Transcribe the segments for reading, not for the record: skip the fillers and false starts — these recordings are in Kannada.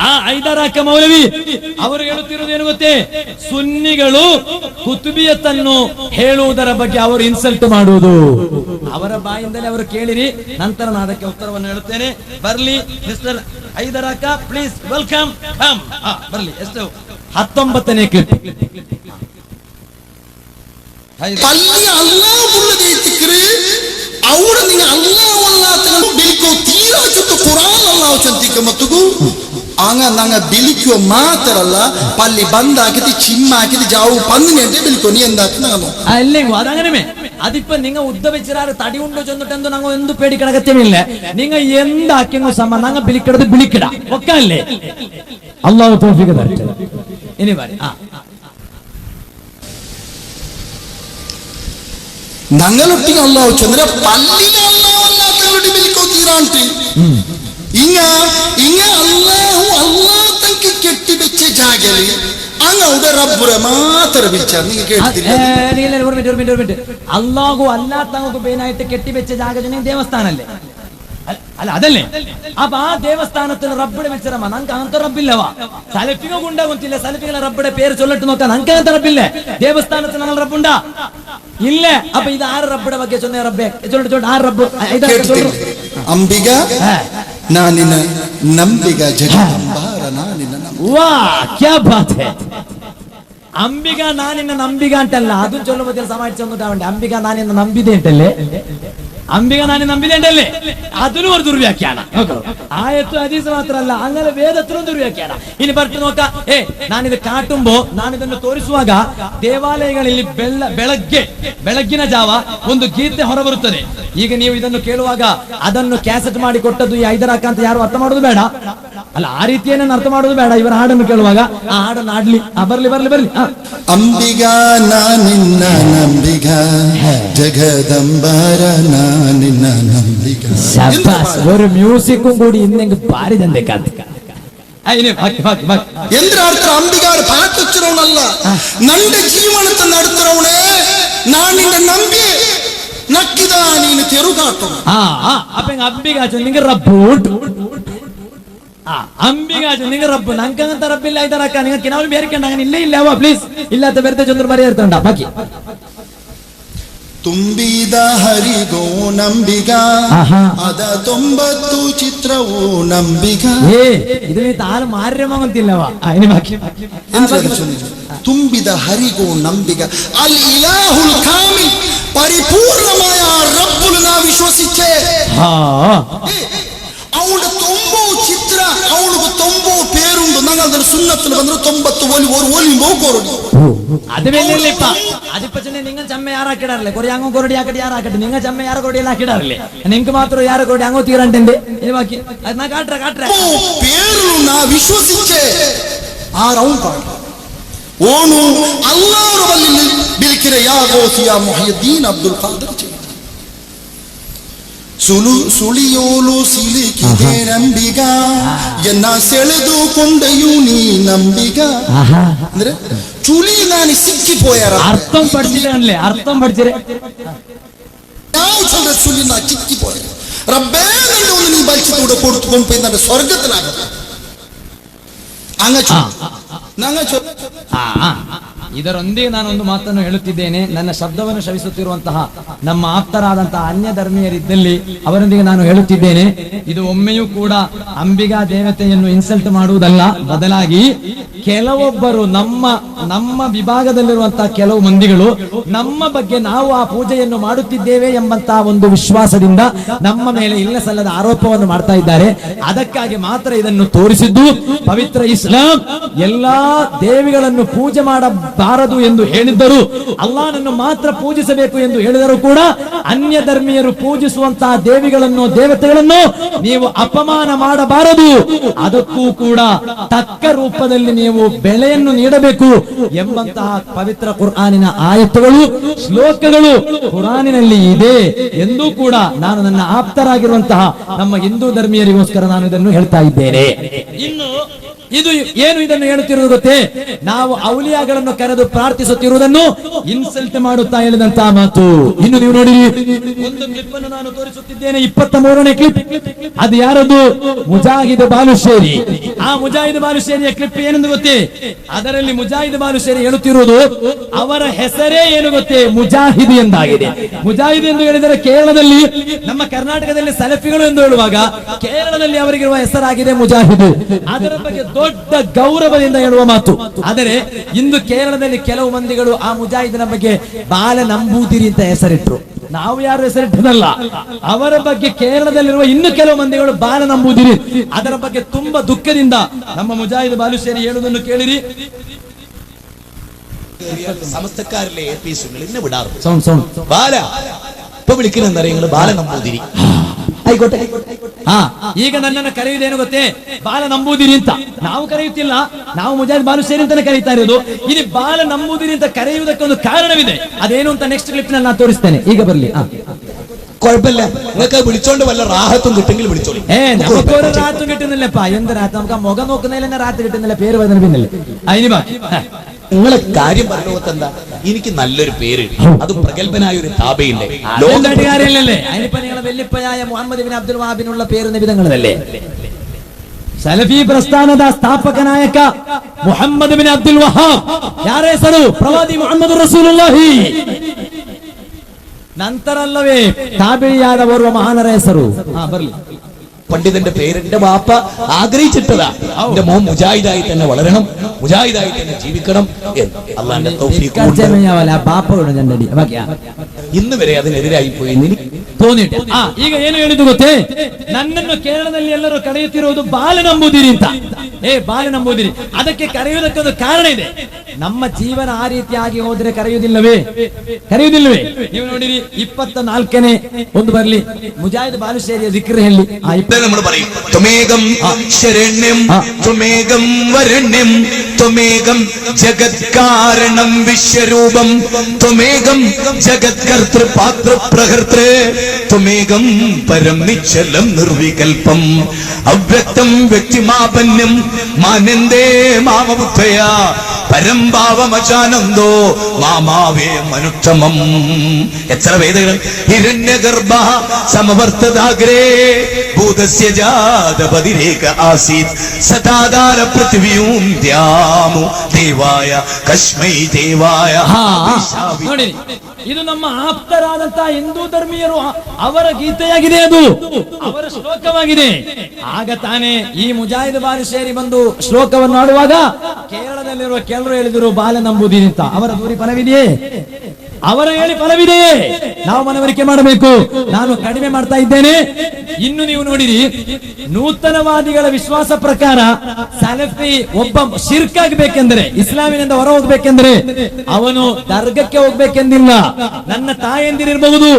ಆ ಐದರಾಕ ಮೌಲವಿ ಅವರು ಹೇಳುತ್ತಿರುವುದೇನು ಗೊತ್ತೇ, ಸುನ್ನಿಗಳು ಕುತುಬಿಯತ್ತನ್ನು ಹೇಳುವುದರ ಬಗ್ಗೆ ಅವರು ಇನ್ಸಲ್ಟ್ ಮಾಡುವುದು. ಅವರ ಬಾಯಿಂದಲೇ ಅವರು ಕೇಳಿರಿ, ನಂತರ ನಾನು ಅದಕ್ಕೆ ಉತ್ತರವನ್ನು ಹೇಳುತ್ತೇನೆ. ಬರ್ಲಿ ಮಿಸ್ಟರ್ ಐದರಾಕ, ಪ್ಲೀಸ್ ವೆಲ್ಕಮ್. ಬರ್ಲಿ. ಎಷ್ಟು 19ನೇ ಕ್ಲಿಪ್. ಬಿಲಿಕೋ ಮಾತ್ರಲ್ಲ ಪಲ್ಲಿ ಬಂದ ಹಾಕಿದ್ದು ಚಿಮ್ಮ ಹಾಕಿದ್ದು ಜಾವು ಪಂದಿನಿ ಅಂತ ಬಿಲಿಕೋ ನೀ ಎಂದ അല്ലെങ്കിൽ അതങ്ങനെ അതിപ്പോ നിങ്ങൾ ഉദ്ധവിച്ചാറ് തടി ഉണ്ടോ ചെന്നിട്ടെന്തോ ഞങ്ങൾ എന്ത് പേടിക്കണ അഗത്യമില്ല. നിങ്ങൾ എന്താക്കിയോ സമ ഞങ്ങൾ ബിലിക്കടത് ബിലിക്കട ഒക്കെ അല്ലേ. അള്ളാഹു തൗഫീഖ് തരട്ടെ. ഇനി പറ ഞങ്ങളൊട്ടിಗೆ അള്ളാഹു ചന്ദ്ര പല്ലിനെ അള്ളാഹു അല്ലാത്തവരുടെ ബിലിക്കോ തീരാണ്ടി ഇങ്ങ അള്ളാഹു അള്ളാഹ് തനിക്ക് കെട്ടിവെച്ച ജാഗലി അങ്ങയുടെ റബ്ബുരെ മാത്രം വിളിച്ചാൽ നിങ്ങൾ കേട്ടില്ല. അള്ളാഹു അല്ലാത്തവർക്ക് പേനായിട്ട് കെട്ടിവെച്ച ജാഗജന ദേവസ്ഥാനല്ലേ അല്ല, അതല്ലേ? അപ്പൊ ആ ദേവസ്ഥാനത്തിൽ റബ്ബിടെ വെച്ചിരമ്മ നമുക്ക് അങ്ങനത്തെ റബ്ബില്ലവാ. സലഫികൾ ഉണ്ടാകുന്നില്ല, സലഫികളെ റബ്ബിടെ പേര് ചൊല്ലിട്ട് നോക്കാൻ നമുക്ക് അങ്ങനത്തെ റബ്ബില്ലേ? ദേവസ്ഥാനത്തിൽ ഞങ്ങൾ റബ്ബുണ്ടാ ഇല്ല. അപ്പൊ ഇത് ആറ് റബ്ബിടെ ಬಗ್ಗೆ ചൊന്ന റബ്ബെ ചൊല്ലിട്ട് ആറ് റബ്ബ് ಅಂಬಿಗ ನಾನಿನ ನಂಬಿಗ ಜಗದಂಬಾರ ನಾನಿನ ವಾ ಕ್ಯಾ ಬಾತ್ ಹೈ. ಅಂಬಿಗ ನಾನಿನ್ನ ನಂಬಿಗ ಅಂತಲ್ಲ, ಅದು ಚೊಲ್ಲುವುದಿಲ್ಲ. ಸಮಾಜ ಚಂದ ಅಂಬಿಗ ನಾನಿನ್ನ ನಂಬಿದೆ ಅಂತಲ್ಲೇ, ಅಂಬಿಗ ನಾನು ನಂಬಿದೆ ಅಂತಲ್ಲೇ, ಅದನ್ನು ಒಂದು ದುರ್ವ್ಯಾಖ್ಯಾನ. ಆಯತ್ತು ಹದೀಸ್ ಮಾತ್ರ ಅಲ್ಲ, അങ്ങനെ ವೇದತ್ರ ದುರ್ವ್ಯಾಖ್ಯಾನ. ಇನ್ನು ಬರ್ತು ನೋಕ, ನಾನಿದು ಕಾಟುಂಬೋ ನಾನಿದನ್ನು ತೋರಿಸುವಾಗ ದೇವಾಲಯಗಳಲ್ಲಿ ಬೆಳಗ್ಗಿನ ಜಾವ ಒಂದು ಗೀತೆ ಹೊರಬರುತ್ತದೆ. ಈಗ ನೀವು ಇದನ್ನು ಕೇಳುವಾಗ ಅದನ್ನು ಕ್ಯಾಸೆಟ್ ಮಾಡಿ ಕೊಟ್ಟದ್ದು ಈ ಐದರಾಕ ಅಂತ ಯಾರು ಅರ್ಥ ಮಾಡೋದು ಬೇಡ. ಅಲ್ಲ, ಆ ರೀತಿಯೇನೇನು ಅರ್ಥ ಮಾಡೋದು ಬೇಡ. ಇವರ ಹಾಡನ್ನು ಕೇಳುವಾಗ ಆ ಹಾಡನ್ನು ಆಡ್ಲಿ. ಬರ್ಲಿ ಬರ್ಲಿ ಬರ್ಲಿ. ಅಂಬಿಗ ನಾನಿನ್ನ ನಂಬಿಗ ಜಗದಂಬಾರ ನಾನಿನ್ನ ನಂಬಿಗ. ഒരു മ്യൂസിക്കും കൂടി ഇന്നെങ്കിൽ പാരി തന്നെ ಎಂದ್ರ ಅರ್ಥ ಅಂಬಿಗಾರು ಪಾಠ ಹಚ್ಚಿರೋನಲ್ಲ, ನಂದ ಜೀವನದ ನಡ್ತಿರೋಣೆ ನಾನಿನ್ನ ನಂಬಿ ನಕ್ಕಿದ ನೀನು ತೆರುಗಾಟ. അപ്പൊ അംബികാച്ചു നിങ്ങൾ റബ്ബ് ಅಂಬಿಗಾಜು ನಿಂಗ ರಬ್ಬು ನಂಗಂತ ರಬ್ಬಿಲ್ಲ. ಐದರಾಕ ನಿಂಗೆ ನಾವು ಬೇರ್ಕಂಡ ಇಲ್ಲೇ ಇಲ್ಲ ಅವ ಪ್ಲೀಸ್ ಇಲ್ಲದ ಬೆರ್ತೆ ಚಂದ್ರ ಮರಿ ಇರ್ತಂಡ ಬಾಕಿ ತುಂಬಿದ ಹರಿಗೋ ನಂಬಿಗ ಅದ 90 ಚಿತ್ರವೋ ನಂಬಿಗ. ಇದು ತಾನು ಮಾರ್ಯಮಂತಿಲ್ಲವ. ತುಂಬಿದ ಹರಿಗೋ ನಂಬಿಗ ಅಲ್ ಇಲಾಹುಲ್ ಕಾಮಿಲ್ ಪರಿಪೂರ್ಣമായ റബ്ബുൽ നാ വിശ്വസിച്ചേ. ಅವನ 90 ಚಿತ್ರ, ಅವನಿಗೆ 90 പേരുണ്ട്. ഞങ്ങൾ അതിന് സുന്നത്തിൽ വന്നു 90 ഒലി നോക്കോറു. അത് വെല്ലില്ലപ്പ. അതിപ്പോ ചെന്നെ നിങ്ങൾ ചമ്മ ಯಾರಾಕಿಡಾರಲ್ಲ, ಕೊರಿ അങ്ങോ ಕೊರಡಿ ಹಾಕಡಿ ಯಾರಾಕಡಿ നിങ്ങൾ ಚಮ್ಮ ಯಾರ ಕೊರಡಿ ಎಲ್ಲ ಹಾಕಿಡಾರಲ್ಲ, ನಿಂಗೆ ಮಾತ್ರ ಯಾರ ಕೊರಡಿ അങ്ങോ ತೀರಂಟೆಂದೆ ಇದು ಬಾಕಿ ಅದನ್ನ ಕಾಟ್ರ പേರು ನಾ ವಿಶ್ವಸಿಚ್ಚೆ ಆ ರೌಂಡ್ ಪಾಡ ಓನು ಅಲ್ಲಾಹರ ಬಲ್ಲಿ ಬಿಲ್ಕಿರೆ ಯಾ ಗೌಸಿಯಾ ಮುಹಿಯುದ್ದೀನ್ ಅಬ್ದುಲ್ ಖಾದರ್ ಸುಳಿಯೋಲು ಸಿಲಿಕಿದೆ ನಂಬಿಗ ಎನ್ನ ಸೆಳೆದುಕೊಂಡೆಯು ನೀ ನಂಬಿಗ. ಅಂದ್ರೆ ಚುಳಿ ನಾನು ಸಿಕ್ಕಿಪೋಯಾರ ಅರ್ಥಂ പഠിച്ചില്ലേ അർത്ഥം പഠിച്ചേ. ಯಾವ ಚಂದ್ರ ಚುಳಿ ನಾ ಸಿಕ್ಕಿಪೋಯ ರಬ್ಬೇ ನನ್ನ ಒಂದು ನೀ ಬಲ್ಚಿತೂಡ ಕೊಡ್ತುಕೊಂಪೆ ನನ್ನ ಸ್ವರ್ಗದಲಾಗದ ಇದರೊಂದಿಗೆ ನಾನೊಂದು ಮಾತನ್ನು ಹೇಳುತ್ತಿದ್ದೇನೆ. ನನ್ನ ಶಬ್ದವನ್ನು ಶ್ರವಿಸುತ್ತಿರುವಂತಹ ನಮ್ಮ ಆಪ್ತರಾದಂತಹ ಅನ್ಯ ಧರ್ಮೀಯರಿದ್ದಲ್ಲಿ ಅವರೊಂದಿಗೆ ನಾನು ಹೇಳುತ್ತಿದ್ದೇನೆ, ಇದು ಒಮ್ಮೆಯೂ ಕೂಡ ಅಂಬಿಗಾ ದೇವತೆಯನ್ನು ಇನ್ಸಲ್ಟ್ ಮಾಡುವುದಲ್ಲ. ಬದಲಾಗಿ ಕೆಲವೊಬ್ಬರು ನಮ್ಮ ವಿಭಾಗದಲ್ಲಿರುವಂತಹ ಕೆಲವು ಮಂದಿಗಳು ನಮ್ಮ ಬಗ್ಗೆ ನಾವು ಆ ಪೂಜೆಯನ್ನು ಮಾಡುತ್ತಿದ್ದೇವೆ ಎಂಬಂತಹ ಒಂದು ವಿಶ್ವಾಸದಿಂದ ನಮ್ಮ ಮೇಲೆ ಇಲ್ಲ ಸಲ್ಲದ ಆರೋಪವನ್ನು ಮಾಡ್ತಾ ಇದ್ದಾರೆ. ಅದಕ್ಕಾಗಿ ಮಾತ್ರ ಇದನ್ನು ತೋರಿಸಿದ್ದು. ಪವಿತ್ರ ಇಸ್ಲಾಂ ಎಲ್ಲಾ ದೇವಿಗಳನ್ನು ಪೂಜೆ ಮಾಡಬಾರದು ಎಂದು ಹೇಳಿದ್ದರು, ಅಲ್ಲಾಹನನ್ನು ಮಾತ್ರ ಪೂಜಿಸಬೇಕು ಎಂದು ಹೇಳಿದರೂ ಕೂಡ ಅನ್ಯ ಧರ್ಮೀಯರು ಪೂಜಿಸುವಂತಹ ದೇವಿಗಳನ್ನು ದೇವತೆಗಳನ್ನು ನೀವು ಅಪಮಾನ ಮಾಡಬಾರದು, ಅದಕ್ಕೂ ಕೂಡ ತಕ್ಕ ರೂಪದಲ್ಲಿ ನೀವು ಬೆಲೆಯನ್ನು ನೀಡಬೇಕು ಎಂಬಂತಹ ಪವಿತ್ರ ಕುರ್ಆನಿನ ಆಯತ್ತುಗಳು ಶ್ಲೋಕಗಳು ಕುರ್ಆನಿನಲ್ಲಿ ಇದೆ ಎಂದು ಕೂಡ ನಾನು ನನ್ನ ಆಪ್ತರಾಗಿರುವಂತಹ ನಮ್ಮ ಹಿಂದೂ ಧರ್ಮೀಯರಿಗೋಸ್ಕರ ನಾನು ಇದನ್ನು ಹೇಳ್ತಾ ಇದ್ದೇನೆ. ಇನ್ನು ಇದು ಏನು ಇದನ್ನು ಹೇಳುತ್ತಿರುವುದು ಗೊತ್ತೇ, ನಾವು ಔಲಿಯಾಗಳನ್ನು ಕರೆದು ಪ್ರಾರ್ಥಿಸುತ್ತಿರುವುದನ್ನು ಇನ್ಸಲ್ಟ್ ಮಾಡುತ್ತಾ ಹೇಳಿದಂತಹ ಮಾತು. ಇನ್ನು ನೀವು ನೋಡಿರಿ, ಒಂದು ಕ್ಲಿಪ್ ಅನ್ನು ನಾನು ತೋರಿಸುತ್ತಿದ್ದೇನೆ, 23ನೇ ಕ್ಲಿಪ್. ಅದು ಯಾರದು? ಮುಜಾಹಿದ್ ಬಾಲುಶೇರಿ. ಆ ಮುಜಾಹಿದ್ ಬಾಲುಶೇರಿಯ ಕ್ಲಿಪ್ ಏನೆಂದು ಗೊತ್ತೇ? ಅದರಲ್ಲಿ ಮುಜಾಹಿದ್ ಬಾಲುಶೇರಿ ಹೇಳುತ್ತಿರುವುದು, ಅವರ ಹೆಸರೇ ಏನು ಗೊತ್ತೇ? ಮುಜಾಹಿದ್ ಎಂದಾಗಿದೆ. ಮುಜಾಹಿದ್ ಎಂದು ಹೇಳಿದರೆ ಕೇರಳದಲ್ಲಿ, ನಮ್ಮ ಕರ್ನಾಟಕದಲ್ಲಿ ಸಲಫಿಗಳು ಎಂದು ಹೇಳುವಾಗ ಕೇರಳದಲ್ಲಿ ಅವರಿಗಿರುವ ಹೆಸರಾಗಿದೆ ಮುಜಾಹಿದ್. ಅದರ ಬಗ್ಗೆ ದೊಡ್ಡ ಗೌರವದಿಂದ ಹೇಳುವ ಮಾತು. ಆದರೆ ಇಂದು ಕೇರಳದಲ್ಲಿ ಕೆಲವು ಮಂದಿಗಳು ಆ ಮುಜಾಹಿದಿನ ಬಗ್ಗೆ ಬಾಲ ನಂಬೂದಿರಿ ಅಂತ ಹೆಸರಿಟ್ಟರು. ನಾವು ಯಾರು ಹೆಸರಿಟ್ಟದಲ್ಲ, ಅವರ ಬಗ್ಗೆ ಕೇರಳದಲ್ಲಿರುವ ಇನ್ನು ಕೆಲವು ಮಂದಿಗಳು ಬಾಲ ನಂಬುದಿರಿ. ಅದರ ಬಗ್ಗೆ ತುಂಬಾ ದುಃಖದಿಂದ ನಮ್ಮ ಮುಜಾಹಿದ್ ಬಾಲುಶೇರಿ ಹೇಳುವುದನ್ನು ಕೇಳಿರಿ. സമസ്തക്കാരിലെ എപീസുകൾ ഇന്നെ വിടാറുണ്ട്. സൗണ്ട് സൗണ്ട് ബാല ഇപ്പൊ വിളിക്കുന്ന നിങ്ങൾ ബാല നമ്പൂതിരി. ಆಯ್ಕೋಟೆ. ಈಗ ನನ್ನನ್ನು ಕರೆಯುವುದೇನು ಗೊತ್ತೇ? ಬಾಲ ನಂಬೂದಿರಿ ಅಂತ. ನಾವು ಕರೆಯುತ್ತಿಲ್ಲ, ನಾವು ಮುಜಾಹಿದ್ ಬಾಲುಶೇರಿ ಅಂತಾನೆ ಕರೀತಾ ಇರೋದು. ಇಲ್ಲಿ ಬಾಲ ನಂಬೂದಿರಿ ಅಂತ ಕರೆಯುವುದಕ್ಕೆ ಒಂದು ಕಾರಣವಿದೆ. ಅದೇನು ಅಂತ ನೆಕ್ಸ್ಟ್ ಕ್ಲಿಪ್ ನಲ್ಲಿ ನಾನು ತೋರಿಸ್ತೇನೆ. ಈಗ ಬರ್ಲಿ. കുഴപ്പമില്ല, നിങ്ങൾക്ക് വിളിച്ചോണ്ട് വല്ല റാഹത്തും കിട്ടെങ്കിൽ വിളിച്ചോളി. നമുക്കൊരു റാത്തും കിട്ടുന്നില്ലപ്പാ. എന്ത് റാത്ത്? നമുക്ക് ആ മുഖം നോക്കുന്നതിൽ തന്നെ റാത്ത് കിട്ടുന്നില്ല, പേര് വരുന്ന പിന്നല്ലേ. അതിന് നിങ്ങളെ കാര്യം പറഞ്ഞോത്ത് എന്താ? എനിക്ക് നല്ലൊരു പേര്, അത് പ്രഗത്ഭനായ ഒരു താബയില്ലേ, കാര്യമല്ലേ. അതിനിപ്പോ നിങ്ങളെ വെല്ലിപ്പയായ മുഹമ്മദ് ബിൻ അബ്ദുൽ വഹാബിനുള്ള പേര് നിബിധങ്ങളല്ലേ. ಸಲಫಿ ಪ್ರಸ್ಥಾನದ ಸ್ಥಾಪಕನಾಯಕ ಮುಹಮ್ಮದ್ ಬಿನ್ ಅಬ್ದುಲ್ ವಹಾಬ್. ಯಾರ ಹೆಸರು? ಪ್ರವಾದಿ ಮುಹಮ್ಮದ್ ರಸೂಲುಲ್ಲಾಹಿ. ನಂತರ ಅಲ್ಲವೇ ತಾಬಿಯಾದ ಓರ್ವ ಮಹಾನರ ಹೆಸರು. ಬರ್ಲಿ. പണ്ഡിതന്റെ പേര് എന്റെ ബാപ്പ ആഗ്രഹിച്ചിട്ടതാ. എന്റെ മോൻ മുജാഹിദായി തന്നെ വളരണം, മുജാഹിദായി തന്നെ ജീവിക്കണം എന്ന് അള്ളാന്റെ തൗഫീഖ്. ഇന്ന് വരെ അതിനെതിരായി പോയി തോന്നിയിട്ട്. ಈಗ ಏನು ಹೇಳಿದ್ದು ಗೊತ್ತೇ? ನನ್ನನ್ನು ಕೇರಳದಲ್ಲಿ ಎಲ್ಲರೂ ಕರೆಯುತ್ತಿರುವುದು ಬಾಲ ನಂಬುದಿರಿ ಅಂತ. ಬಾಲ ನಂಬುದಿರಿ. ಅದಕ್ಕೆ ಕರೆಯುವುದಕ್ಕೆ ಒಂದು ಕಾರಣ ಇದೆ. ನಮ್ಮ ಜೀವನ ಆ ರೀತಿಯಾಗಿ ಹೋದ್ರೆ ಕರೆಯುವುದಿಲ್ಲವೇ? ಕರೆಯುವುದಿಲ್ಲವೇ? ನೀವು ನೋಡಿರಿ, 24ನೇ ಒಂದು ಬರ್ಲಿ, ಮುಜಾಹಿದ್ ಬಾಲುಶೇರಿಯ ಜಿಕ್ರ್ ಹೇಳಿ. നമ്മൾ പറയും, ത്വമേകം ശരണ്യം ത്വമേകം വരണ്യം ത്വമേകം ജഗത് കാരണം വിശ്വരൂപം ത്വമേകം ജഗത് കർത്തൃ പാത്ര പ്രകർത്തൃ ത്വമേകം പരം നിശ്ചലം നിർവികൽപം അവ്യക്തം വ്യക്തിമാപന്യം മാനന്ദേ മാമബുദ്ധയ പരംഭാവമചാനന്ദോ മാമാവേ മനുത്തമം. എത്ര വേദകൾ! ഹിരണ്യഗർഭ സമവർത്തദാഗ്രേ ഭൂതസ്യ ജാതപതിരേക ആസീത് സദാധാര പൃഥ്വിയും ദ്യാമു ದೇವಾಯ ಕಶ್ಮೈ ದೇವಾಯ. ನೋಡಿ, ಇದು ನಮ್ಮ ಆಪ್ತರಾದಂತಹ ಹಿಂದೂ ಧರ್ಮೀಯರು ಅವರ ಗೀತೆಯಾಗಿದೆ, ಅದು ಅವರ ಶ್ಲೋಕವಾಗಿದೆ. ಆಗ ತಾನೇ ಈ ಮುಜಾಹಿದ್ ಬಾಲುಶೇರಿ ಬಂದು ಶ್ಲೋಕವನ್ನು ಆಡುವಾಗ ಕೇರಳದಲ್ಲಿರುವ ಕೆಲವರು ಹೇಳಿದರು ಬಾಲ ನಂಬುದಿರಿ ಅಂತ. ಅವರ ದೂರಿ ಫಲವಿದೆಯೇ? ಅವರ ಹೇಳಿ ಫಲವಿದೆಯೇ? ನಾವು ಮನವರಿಕೆ ಮಾಡಬೇಕು. ನಾನು ಕಡಿಮೆ ಮಾಡ್ತಾ ಇದ್ದೇನೆ. ಇನ್ನು ನೀವು ನೋಡಿರಿ, ನೂತನವಾದಿಗಳ ವಿಶ್ವಾಸ ಪ್ರಕಾರ ಸಲಫಿ ಒಬ್ಬ ಶಿರ್ಕಾಗಬೇಕೆಂದರೆ, ಇಸ್ಲಾಮಿನಿಂದ ಹೊರ ಹೋಗ್ಬೇಕೆಂದ್ರೆ ಅವನು ದರ್ಗಕ್ಕೆ ಹೋಗ್ಬೇಕೆಂದಿಲ್ಲ. ನನ್ನ ತಾಯಂದಿರಿರಬಹುದು,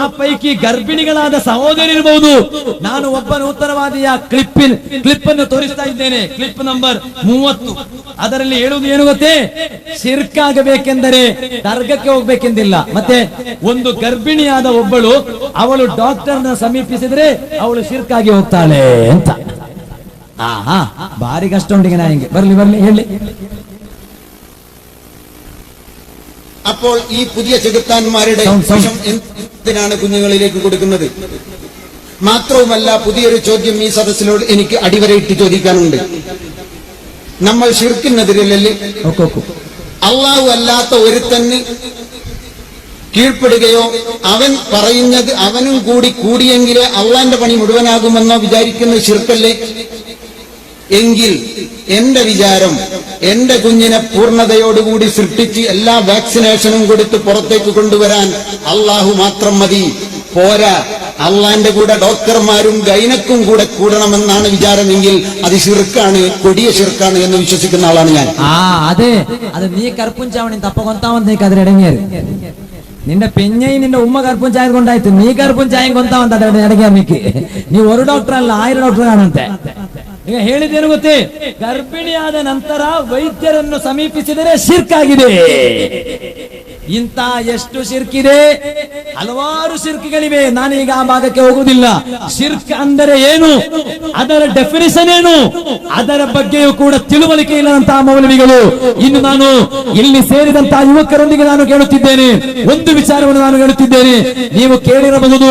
ಆ ಪೈಕಿ ಗರ್ಭಿಣಿಗಳಾದ ಸಹೋದರಿರಬಹುದು. ನಾನು ಒಬ್ಬ ನೂತನವಾದಿಯ ಕ್ಲಿಪ್ ಅನ್ನು ತೋರಿಸ್ತಾ ಇದ್ದೇನೆ. Clip number 30. ಅದರಲ್ಲಿ ಹೇಳುವುದು ಏನು ಗೊತ್ತೇ? ಶಿರ್ಕಾಗಬೇಕೆಂದರೆ ದರ್ಗಕ್ಕೆ ಹೋಗ್ಬೇಕೆಂದಿಲ್ಲ. ಮತ್ತೆ ಒಂದು ಗರ್ಭಿಣಿಯಾದ ಒಬ್ಬಳು, ಅವಳು ಡಾಕ್ಟರ್ನ ಸಮೀಪಿಸಿದ್ರೆ ಅವಳು ಶಿರ್ಕಾಗಿ ಹೋಗ್ತಾಳೆ ಅಂತ. ಭಾರಿ ಕಷ್ಟ ಉಂಟಿಗೆ ನಾ ಹಿಂಗೆ. ಬರ್ಲಿ ಹೇಳಿ. അപ്പോൾ ഈ പുതിയ ചെകുത്താന്മാരുടെ എന്തിനാണ് കുഞ്ഞുങ്ങളിലേക്ക് കൊടുക്കുന്നത്? മാത്രവുമല്ല, പുതിയൊരു ചോദ്യം ഈ സദസ്സിനോട് എനിക്ക് അടിവരയിട്ട് ചോദിക്കാനുണ്ട്. നമ്മൾ ശിർക്കിനെതിരല്ലേ? അള്ളാഹു അല്ലാത്ത ഒരുത്തന് കീഴ്പ്പെടുകയോ അവൻ പറയുന്നത് അവനും കൂടി കൂടിയെങ്കിലേ അള്ളാന്റെ പണി മുഴുവനാകുമെന്നോ വിചാരിക്കുന്ന ശിർക്കല്ലേ? എങ്കിൽ എന്റെ വിചാരം, എന്റെ കുഞ്ഞിനെ പൂർണ്ണതയോടുകൂടി സൃഷ്ടിച്ച് എല്ലാ വാക്സിനേഷനും കൊടുത്ത് പുറത്തേക്ക് കൊണ്ടുവരാൻ അള്ളാഹു മാത്രം മതി. പോരാ, അള്ളാന്റെ കൂടെ ഡോക്ടർമാരും ഗൈനക്കും കൂടെ കൂടണമെന്നാണ് വിചാരമെങ്കിൽ അത് ശിർക്കാണ്, കൊടിയ ശിർക്കാണ് എന്ന് വിശ്വസിക്കുന്ന ആളാണ് ഞാൻ. അതെ, അത് നീ കർപ്പുഞ്ചാവണി തപ്പ കൊന്താവന്തേക്ക് അതിനിടങ്ങേറ്. നിന്റെ പെഞ്ഞയും നിന്റെ ഉമ്മ കർപ്പുഞ്ചായത് കൊണ്ടാಯ್ತು, നീ കർപ്പുഞ്ചായം ಕೊಂತಾವಂತ ಅದರ ಎಡಗೇರ್ನಿಕ್ಕೆ. ನೀವು ಒಂದು ಡಾಕ್ಟರ್ ಅಲ್ಲ, 1000 ಡಾಕ್ಟರ್ ಕಾಣಂತೆ. ಈಗ ಹೇಳಿದ್ದೇನು ಗೊತ್ತೇ? ಗರ್ಭಿಣಿಯಾದ ನಂತರ ವೈದ್ಯರನ್ನು ಸಮೀಪಿಸಿದರೆ ಶಿರ್ಕಾಗಿದೆ. ಇಂತ ಎಷ್ಟು ಶಿರ್ಕಿದೆ ಹಲವಾರು ಶಿರ್ಕ್ಗಳಿವೆ. ನಾನೀಗ ಆ ಭಾಗಕ್ಕೆ ಹೋಗುವುದಿಲ್ಲ. ಶಿರ್ಕ್ ಅಂದರೆ ಏನು, ಅದರ ಡೆಫಿನಿಷನ್ ಏನು, ಅದರ ಬಗ್ಗೆಯೂ ಕೂಡ ತಿಳುವಳಿಕೆ ಇಲ್ಲದಂತಹ ಮೌಲವಿಗಳು. ಇನ್ನು ನಾನು ಇಲ್ಲಿ ಸೇರಿದಂತಹ ಯುವಕರೊಂದಿಗೆ ನಾನು ಕೇಳುತ್ತಿದ್ದೇನೆ, ಒಂದು ವಿಚಾರವನ್ನು ನಾನು ಹೇಳುತ್ತಿದ್ದೇನೆ. ನೀವು ಕೇಳಿರಬಹುದು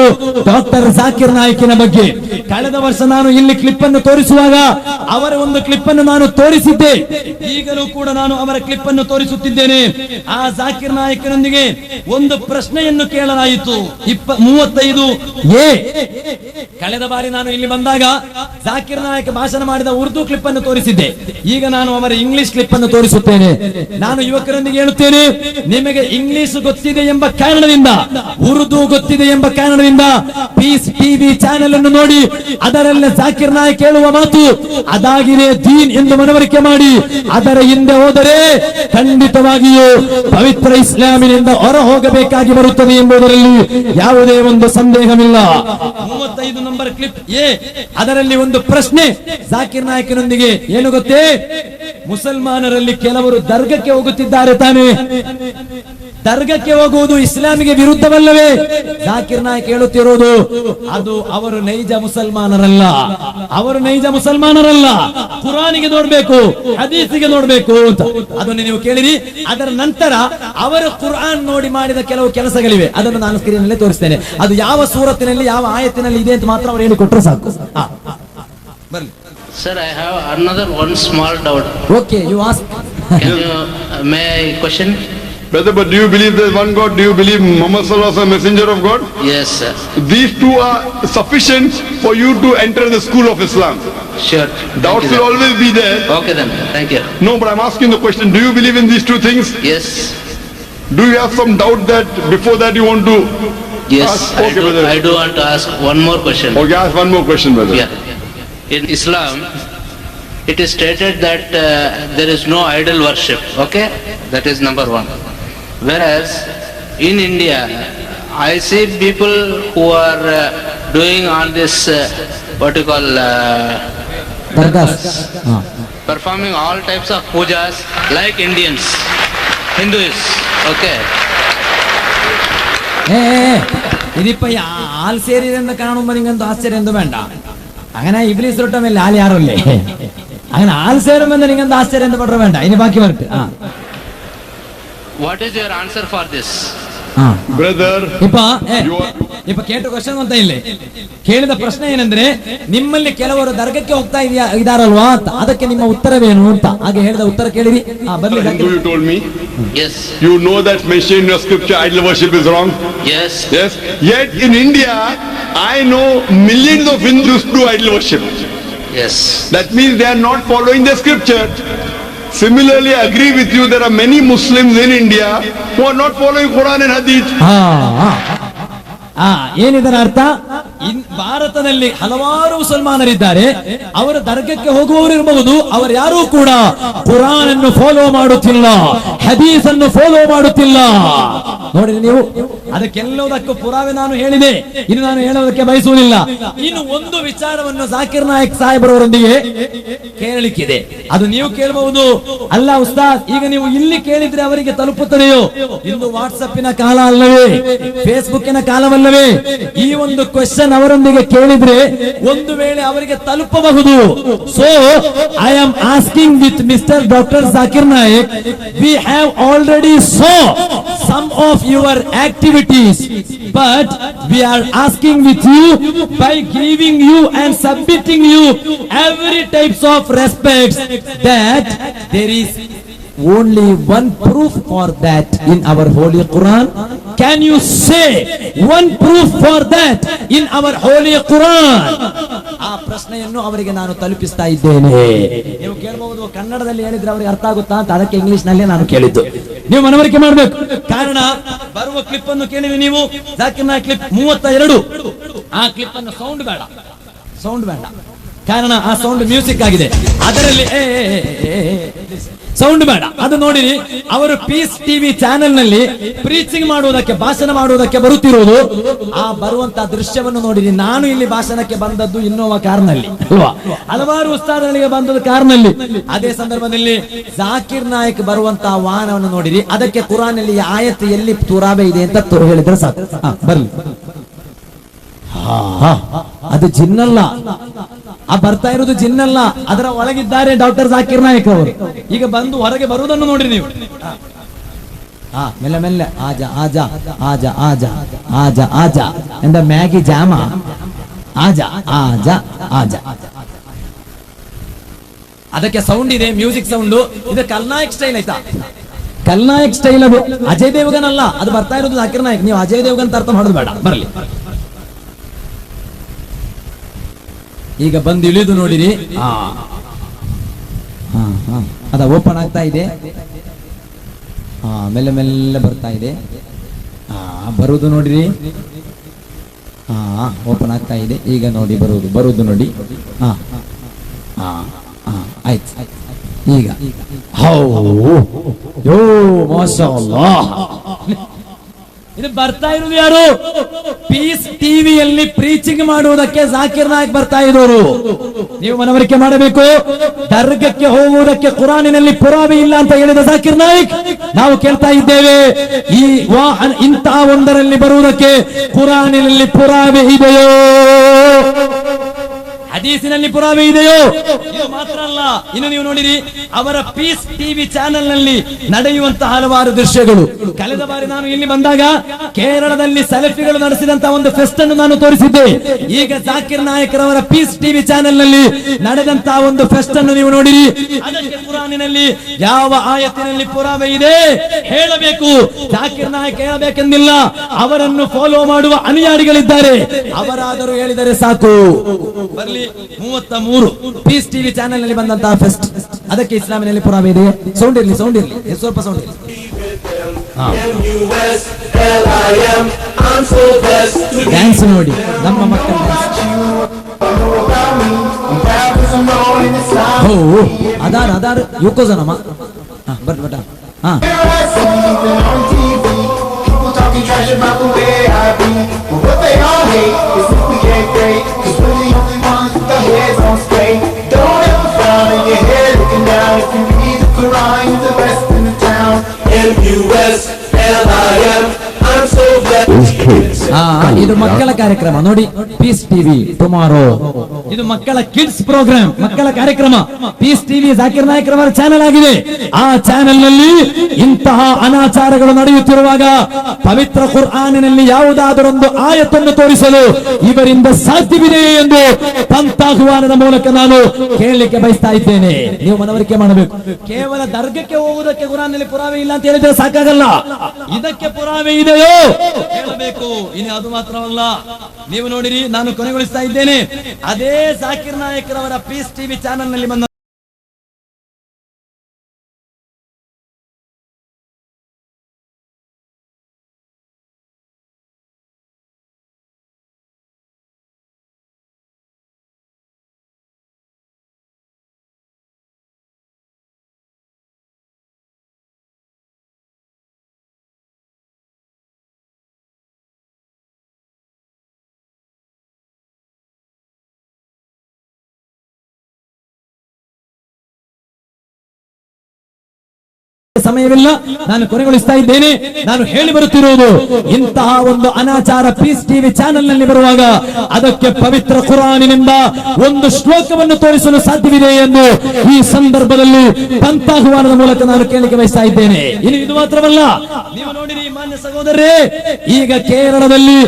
ಡಾಕ್ಟರ್ ಜಾಕಿರ್ ನಾಯ್ಕಿನ ಬಗ್ಗೆ. ಕಳೆದ ವರ್ಷ ನಾನು ಇಲ್ಲಿ ಕ್ಲಿಪ್ ಅನ್ನು ತೋರಿಸುವಾಗ ಅವರ ಒಂದು ಕ್ಲಿಪ್ ಅನ್ನು ನಾನು ತೋರಿಸಿದ್ದೆ. ಈಗಲೂ ಕೂಡ ನಾನು ಅವರ ಕ್ಲಿಪ್ ಅನ್ನು ತೋರಿಸುತ್ತಿದ್ದೇನೆ. ಆ ಜಾಕಿರ್ ನಾಯ್ಕನೊಂದಿಗೆ ಒಂದು ಪ್ರಶ್ನೆಯನ್ನು ಕೇಳಲಾಯಿತು. 35A. ಕಳೆದ ಬಾರಿ ನಾನು ಇಲ್ಲಿ ಬಂದಾಗ ಜಾಕಿರ್ ನಾಯ್ಕ ಭಾಷಣ ಮಾಡಿದ ಉರ್ದು ಕ್ಲಿಪ್ ಅನ್ನು ತೋರಿಸಿದ್ದೆ. ಈಗ ನಾನು ಅವರ ಇಂಗ್ಲಿಷ್ ಕ್ಲಿಪ್ ಅನ್ನು ತೋರಿಸುತ್ತೇನೆ. ನಾನು ಯುವಕರೊಂದಿಗೆ ಹೇಳುತ್ತೇನೆ, ನಿಮಗೆ ಇಂಗ್ಲಿಷ್ ಗೊತ್ತಿದೆ ಎಂಬ ಕಾರಣದಿಂದ, ಉರ್ದು ಗೊತ್ತಿದೆ ಎಂಬ ಕಾರಣದಿಂದ ಪೀಸ್ ಟಿವಿ ಚಾನೆಲ್ ಅನ್ನು ನೋಡಿ ಅದರಲ್ಲಿ ಜಾಕಿರ್ ನಾಯ್ಕ ಹೇಳುವ ಮಾತು ಅದಾಗಿದೆ ದೀನ್ ಎಂದು ಮನವರಿಕೆ ಮಾಡಿ ಅದರ ಹಿಂದೆ ಹೋದರೆ ಖಂಡಿತವಾಗಿಯೂ ಪವಿತ್ರ ಇಸ್ಲಾಮಿನಿಂದ ಹೊರ ಹೋಗಬೇಕಾಗಿ ಬರುತ್ತದೆ ಎಂಬುದರಲ್ಲಿ ಯಾವುದೇ ಒಂದು ಸಂದೇಹವಿಲ್ಲ. 35 ನಂಬರ್ ಕ್ಲಿಪ್ ಎ, ಅದರಲ್ಲಿ ಒಂದು ಪ್ರಶ್ನೆ ಜಾಕಿರ್ ನಾಯ್ಕನೊಂದಿಗೆ ಏನು ಗೊತ್ತೇ, ಮುಸಲ್ಮಾನರಲ್ಲಿ ಕೆಲವರು ದರ್ಗಕ್ಕೆ ಹೋಗುತ್ತಿದ್ದಾರೆ ತಾನೇ, ದರ್ಗಕ್ಕೆ ಹೋಗುವುದು ಇಸ್ಲಾಮಿಗೆ ವಿರುದ್ಧವಲ್ಲವೇ? ಜಾಕಿರ್ ನಾಯ್ಕ ಹೇಳುತ್ತಿರೋದು ಅದು ಅವರು ನೈಜ ಮುಸಲ್ಮಾನರಲ್ಲ, ಅವರು ನೈಜ ಮುಸಲ್ಮಾನರಲ್ಲ, ಕುರಾನಿಗೆ ನೋಡ್ಬೇಕು, ಹದೀಸಿಗೆ ನೋಡ್ಬೇಕು ಅಂತ. ಅದನ್ನು ನೀವು ಕೇಳಿರಿ. ಅದರ ನಂತರ ಅವರು ಕುರಾನ್ ನೋಡಿ ಮಾಡಿದ ಕೆಲವು ಕೆಲಸಗಳಿವೆ, ಅದನ್ನು ನಾನು ಸ್ಕ್ರೀನ್ ತೋರಿಸ್ತೇನೆ. ಅದು ಯಾವ ಸೂರತ್ತಿನಲ್ಲಿ ಯಾವ ಆಯತ್ತಿನಲ್ಲಿ ಇದೆ ಅಂತ ಮಾತ್ರ ಅವರು ಹೇಳಿಕೊಟ್ರೆ ಸಾಕು. ಬರಲಿ. Sir, I have another one small doubt. Okay, you ask. Can you, may I question? Brother, but do you believe there's one God? Do you believe Muhammad Sallallahu Alaihi Wasallam, messenger of God? Yes, sir. These two are sufficient for you to enter the school of Islam. Sure. Thank Doubts you, will sir. always be there. Okay then, thank you. No, but I'm asking the question, do you believe in these two things? Yes. Do you have some doubt that before that you want to Yes, ask? I Okay, do, brother. I do want to ask one more question. Okay, ask one more question, brother. Yeah. In Islam, it is stated that there is no idol worship. Okay, that is number one. Whereas in India, I see people who are doing all this what you call performing all types of pujas like Indians, Hindus. Okay. ഇതിപ്പോ ആൾ സേരിയെന്ന് കാണുമ്പോ നിങ്ങന്തോ ആശ്ചര്യം എന്തോ വേണ്ട. അങ്ങനെ ഇബ്ലീസ് തൊട്ടമല്ലേ ആൾ യാറല്ലേ, അങ്ങനെ ആൾ സേരുമെന്ന് നിങ്ങന്തോ ആശ്ചര്യം എന്ത് പടം വേണ്ട. ഇനി ബാക്കി വരട്ടെ. What is your answer for this? Brother, ಇಪ್ಪ ಕೇಟ ಕ್ವಶನ್ ಅಂತ ಇಲ್ಲಿ ಕೇಳಿದ ಪ್ರಶ್ನೆ ಏನಂದ್ರೆ, ನಿಮ್ಮಲ್ಲಿ ಕೆಲವರು ದರ್ಗಕ್ಕೆ ಹೋಗ್ತಾ ಇದಾರಲ್ವಾ ಅಂತ, ಅದಕ್ಕೆ ನಿಮ್ಮ ಉತ್ತರವೇನು ಅಂತ. ಹಾಗೆ ಹೇಳಿದ ಉತ್ತರ ಕೇಳಿರಿ. ಬರ್ಲಿ. Hindu, you told me. Yes. You know that mentioned in your scripture idol worship is wrong. Yes. Yes. Yet in India, I know millions of Hindus do idol worship. Yes. That means they are not following the scripture. Similarly, I agree with you, there are many Muslims in India who are not following Quran and Hadith. ಏನಿದರ ಅರ್ಥ, ಭಾರತದಲ್ಲಿ ಹಲವಾರು ಮುಸಲ್ಮಾನರಿದ್ದಾರೆ, ಅವರು ದರ್ಗಕ್ಕೆ ಹೋಗುವವರು ಇರಬಹುದು, ಅವರು ಯಾರೂ ಕೂಡ ಕುರಾನ್ ಅನ್ನು ಫಾಲೋ ಮಾಡುತ್ತಿಲ್ಲ, ಹದೀಸ್ ಅನ್ನು ಫಾಲೋ ಮಾಡುತ್ತಿಲ್ಲ. ನೋಡಿ ನೀವು, ಅದಕ್ಕೆಲ್ಲದಕ್ಕೂ ಪುರಾವೆ ನಾನು ಹೇಳಿದೆ, ಇನ್ನು ನಾನು ಹೇಳೋದಕ್ಕೆ ಬಯಸುವುದಿಲ್ಲ. ಇನ್ನು ಒಂದು ವಿಚಾರವನ್ನು ಜಾಕಿರ್ ನಾಯಕ್ ಸಾಹೇಬರವರೊಂದಿಗೆ ಕೇಳಲಿಕ್ಕಿದೆ, ಅದು ನೀವು ಕೇಳಬಹುದು. ಅಲ್ಲ ಉಸ್ತಾದ್, ಈಗ ನೀವು ಇಲ್ಲಿ ಕೇಳಿದ್ರೆ ಅವರಿಗೆ ತಲುಪುತ್ತದೆಯೋ? ಇಂದು ವಾಟ್ಸಪ್ಪಿನ ಕಾಲ ಅಲ್ಲವೇ, ಫೇಸ್ಬುಕ್ಕಿನ ಕಾಲವಲ್ಲವೇ? ಈ ಒಂದು ಕ್ವೆಶ್ಚನ್ ಅವರೊಂದಿಗೆ ಕೇಳಿದ್ರೆ ಒಂದು ವೇಳೆ ಅವರಿಗೆ ತಲುಪಬಹುದು. So I am asking with mister doctor Zakir Naik, we have already so some of your activities, but we are asking with you by giving you and submitting you every types of respect that there is only one proof for that in our holy Quran. Can you say one proof for that in our holy Quran? ಆ ಪ್ರಶ್ನೆಯನ್ನು ಅವರಿಗೆ ನಾನು ತಲುಪಿಸ್ತಾ ಇದ್ದೇನೆ. ನೀವು ಕೇಳಬಹುದು, ಕನ್ನಡದಲ್ಲಿ ಹೇಳಿದ್ರೆ ಅವರಿಗೆ ಅರ್ಥ ಆಗುತ್ತಾ ಅಂತ, ಅದಕ್ಕೆ ಇಂಗ್ಲಿಷ್ ನಲ್ಲಿ ನಾನು ಕೇಳಿದ್ದು. ನೀವು ಮನವರಿಕೆ ಮಾಡಬೇಕು. ಕಾರಣ, ಬರುವ ಕ್ಲಿಪ್ ಅನ್ನು ಕೇಳಿದ್ರೆ ನೀವು, ಜಾಕಿರ್ ನಾಯಕ್ ಕ್ಲಿಪ್ 32, ಆ ಕ್ಲಿಪ್ ಅನ್ನು ಸೌಂಡ್ ಬೇಡ. ಕಾರಣ ಆ ಸೌಂಡ್ ಮ್ಯೂಸಿಕ್ ಆಗಿದೆ. ಅದರಲ್ಲಿ ಸೌಂಡ್ ಬೇಡ. ಅದು ನೋಡಿರಿ, ಅವರು ಪೀಸ್ ಟಿವಿ ಚಾನೆಲ್ ನಲ್ಲಿ ಪ್ರೀಚಿಂಗ್ ಮಾಡುವುದಕ್ಕೆ, ಭಾಷಣ ಮಾಡುವುದಕ್ಕೆ ಬರುತ್ತಿರುವುದು. ಆ ಬರುವಂತಹ ದೃಶ್ಯವನ್ನು ನೋಡಿರಿ. ನಾನು ಇಲ್ಲಿ ಭಾಷಣಕ್ಕೆ ಬಂದದ್ದು ಇನ್ನೋವಾ ಕಾರ್ನಲ್ಲಿ ಅಲ್ವಾ, ಹಲವಾರು ಉಸ್ತಾದಗಳಿಗೆ ಬಂದದ್ದು ಕಾರ್ನಲ್ಲಿ. ಅದೇ ಸಂದರ್ಭದಲ್ಲಿ ಜಾಕಿರ್ ನಾಯಕ್ ಬರುವಂತಹ ವಾಹನವನ್ನು ನೋಡಿರಿ. ಅದಕ್ಕೆ ಕುರಾನ್ ಅಲ್ಲಿ ಆಯತ್ ಎಲ್ಲಿ ತುರಾಬೆ ಇದೆ ಅಂತ ಹೇಳಿದ್ರೆ ಸಾಕು. ಬರ್ಲಿ, ಅದು ಜಿನ್ನಲ್ಲ, ಆ ಬರ್ತಾ ಇರುವುದು ಜಿನ್ನಲ್ಲ, ಅದರ ಒಳಗಿದ್ದಾರೆ ಡಾಕ್ಟರ್ ಜಾಕಿರ್ ನಾಯಕ್ ಅವರು. ಈಗ ಬಂದು ಹೊರಗೆ ಬರುವುದನ್ನು ನೋಡ್ರಿ ನೀವು. ಮೆಲ್ಲ ಮೆಲ್ಲ ಆಜ ಆಜ ಆಜ ಆಜ ಆಜ ಆಜ ಎಂದ ಮ್ಯಾಗಿ ಜಾಮ ಆಜ ಆಜ ಆಜ. ಅದಕ್ಕೆ ಸೌಂಡ್ ಇದೆ, ಮ್ಯೂಸಿಕ್ ಸೌಂಡ್. ಇದು ಖಲ್ನಾಯಕ್ ಸ್ಟೈಲ್ ಆಯ್ತಾ? ಖಲ್ನಾಯಕ್ ಸ್ಟೈಲ್ ಅದು. ಅಜಯ್ ದೇವಗನ್ ಅಲ್ಲ, ಅದು ಬರ್ತಾ ಇರೋದು ಜಾಕಿರ್ ನಾಯಕ್. ನೀವು ಅಜಯ್ ದೇವಗನ್ ಅರ್ಥ ಮಾಡೋದು ಬೇಡ. ಬರಲಿ, ಈಗ ಬಂದು ಇಳಿದು ನೋಡಿರಿ. ಅದ ಓಪನ್ ಆಗ್ತಾ ಇದೆ. ಮೆಲ್ಲ ಮೆಲ್ಲ ಬರ್ತಾ ಇದೆ. ಬರುವುದು ನೋಡಿರಿ. ಓಪನ್ ಆಗ್ತಾ ಇದೆ. ಈಗ ನೋಡಿ ಬರುವುದು ನೋಡಿ. ಆಯ್ತು. ಈಗ ಯೋ ಮಾಶಾ ಅಲ್ಲಾಹ್, ಇದು ಬರ್ತಾ ಇರೋದು ಯಾರು? ಪೀಸ್ ಟಿವಿಯಲ್ಲಿ ಪ್ರೀಚಿಂಗ್ ಮಾಡುವುದಕ್ಕೆ ಜಾಕಿರ್ ನಾಯಕ್ ಬರ್ತಾ ಇರೋರು. ನೀವು ಮನವರಿಕೆ ಮಾಡಬೇಕು. ದರ್ಗಕ್ಕೆ ಹೋಗುವುದಕ್ಕೆ ಕುರಾನಿನಲ್ಲಿ ಪುರಾವೆ ಇಲ್ಲ ಅಂತ ಹೇಳಿದ ಜಾಕಿರ್ ನಾಯಕ್ ನಾವು ಕೇಳ್ತಾ ಇದ್ದೇವೆ, ಈ ಇಂತಹ ಒಂದರಲ್ಲಿ ಬರುವುದಕ್ಕೆ ಕುರಾನಿನಲ್ಲಿ ಪುರಾವೆ ಇದೆಯೋ? ಹದೀಸಿನಲ್ಲಿ ಪುರಾವೆ ಇದೆಯೋ? ಇದು ಮಾತ್ರ ಅಲ್ಲ, ಇನ್ನು ನೀವು ನೋಡಿರಿ, ಅವರ ಪೀಸ್ ಟಿವಿ ಚಾನೆಲ್ ನಲ್ಲಿ ನಡೆಯುವಂತಹ ಹಲವಾರು ದೃಶ್ಯಗಳು. ಕಳೆದ ಬಾರಿ ನಾನು ಇಲ್ಲಿ ಬಂದಾಗ ಕೇರಳದಲ್ಲಿ ಸೆಲ್ಫಿಗಳು ನಡೆಸಿದಂತಹ ಒಂದು ಫೆಸ್ಟ್ ಅನ್ನು ನಾನು ತೋರಿಸಿದ್ದೆ. ಈಗ ಜಾಕಿರ್ ನಾಯಕ್ ರವರ ಪೀಸ್ ಟಿವಿ ಚಾನೆಲ್ ನಲ್ಲಿ ನಡೆದಂತಹ ಒಂದು ಫೆಸ್ಟ್ ಅನ್ನು ನೀವು ನೋಡಿರಿ. ಅದಕ್ಕೆ ಕುರಾನಿನಲ್ಲಿ ಯಾವ ಆಯತಿನಲ್ಲಿ ಪುರಾವೆ ಇದೆ ಹೇಳಬೇಕು. ಜಾಕಿರ್ ನಾಯಕ್ ಹೇಳಬೇಕೆಂದಿಲ್ಲ, ಅವರನ್ನು ಫಾಲೋ ಮಾಡುವ ಅನುಯಾಯಿಗಳಿದ್ದಾರೆ, ಅವರಾದರೂ ಹೇಳಿದರೆ ಸಾಕು. ಬರ್ಲಿ, 33 ಪೀಸ್ ಟಿವಿ ಚಾನೆಲ್ ನಲ್ಲಿ ಬಂದಂತಹ ಫೆಸ್ಟ್, ಅದಕ್ಕೆ ಇಸ್ಲಾಮಿನಲ್ಲಿ ಪುರಾವೆ ಇದೆ. ಸೌಂಡ್ ಇರ್ಲಿ, ಸ್ವಲ್ಪ ಸೌಂಡ್ ಇರ್ಲಿ. ಡ್ಯಾನ್ಸ್ ನೋಡಿ, ನಮ್ಮ ಮಕ್ಕಳು ಅದಾರ ಯುಕೋಜನಮ್ಮ but trash about the way I be, but what they all hate is if we ain't great, cause we're the only ones with our heads on straight. Don't ever frown in your head looking down. If you read the Quran, you're the best in the town. MUSLIM, I'm so blessed. ಇದು ಮಕ್ಕಳ ಕಾರ್ಯಕ್ರಮ ನೋಡಿ, ಪೀಸ್ ಟಿವಿ ಟುಮಾರೋ. ಇದು ಮಕ್ಕಳ ಕಿಡ್ಸ್ ಪ್ರೋಗ್ರಾಮ್, ಮಕ್ಕಳ ಕಾರ್ಯಕ್ರಮ. ಪೀಸ್ ಟಿವಿ ಜಾಕಿರ್ ನಾಯಕ್ ರವರ ಚಾನೆಲ್ ಆಗಿದೆ. ಆ ಚಾನೆಲ್ ನಲ್ಲಿ ಇಂತಹ ಅನಾಚಾರಗಳು ನಡೆಯುತ್ತಿರುವಾಗ ಪವಿತ್ರ ಕುರ್ಆನಿನಲ್ಲಿ ಯಾವುದಾದರೊಂದು ಆಯತನ್ನು ತೋರಿಸಲು ಇವರಿಂದ ಸಾಧ್ಯವಿದೆ ಎಂದು ಪಂಥಾಹ್ವಾನದ ಮೂಲಕ ನಾನು ಕೇಳಲಿಕ್ಕೆ ಬಯಸ್ತಾ ಇದ್ದೇನೆ. ನೀವು ಮನವರಿಕೆ ಮಾಡಬೇಕು. ಕೇವಲ ದರ್ಗಕ್ಕೆ ಹೋಗುವುದಕ್ಕೆ ಕುರ್ಆನಿನಲ್ಲಿ ಪುರಾವೆ ಇಲ್ಲ ಅಂತ ಹೇಳಿದ್ರೆ ಸಾಕಾಗಲ್ಲ, ಇದಕ್ಕೆ ಪುರಾವೆ ಇದೆಯೋ ಹೇಳಬೇಕು. ಇನ್ನು ಅದು ಮಾತ್ರವಲ್ಲ, ನೀವು ನೋಡಿರಿ, ನಾನು ಕೊನೆಗೊಳಿಸ್ತಾ ಇದ್ದೇನೆ. ಅದೇ ಜಾಕಿರ್ ನಾಯಕ್ ರವರ ಪೀಸ್ ಟಿವಿ ಚಾನೆಲ್ ನಲ್ಲಿ ಬಂದ ಸಮಯವಿಲ್ಲ, ನಾನು ಕೊನೆಗೊಳಿಸ್ತಾ ಇದ್ದೇನೆ. ನಾನು ಹೇಳಿ ಬರುತ್ತಿರುವುದು, ಇಂತಹ ಒಂದು ಅನಾಚಾರ ಪೀಸ್ ಟಿವಿ ಚಾನೆಲ್ ನಲ್ಲಿ ಬರುವಾಗ ಅದಕ್ಕೆ ಪವಿತ್ರ ಕುರಾನಿನಿಂದ ಒಂದು ಶ್ಲೋಕವನ್ನು ತೋರಿಸಲು ಸಾಧ್ಯವಿದೆ ಎಂದು ಈ ಸಂದರ್ಭದಲ್ಲಿ ಪಂಥಾಹ್ವಾನದ ಮೂಲಕ ನಾನು ಕೇಳಲಿಕ್ಕೆ ಬಯಸ್ತಾ ಇದ್ದೇನೆ. ಇನ್ನು ಇದು ಮಾತ್ರವಲ್ಲ, ನೀವು ನೋಡಿರಿ ಮಾನ್ಯ ಸಹೋದರರೇ, ಈಗ ಕೇರಳದಲ್ಲಿ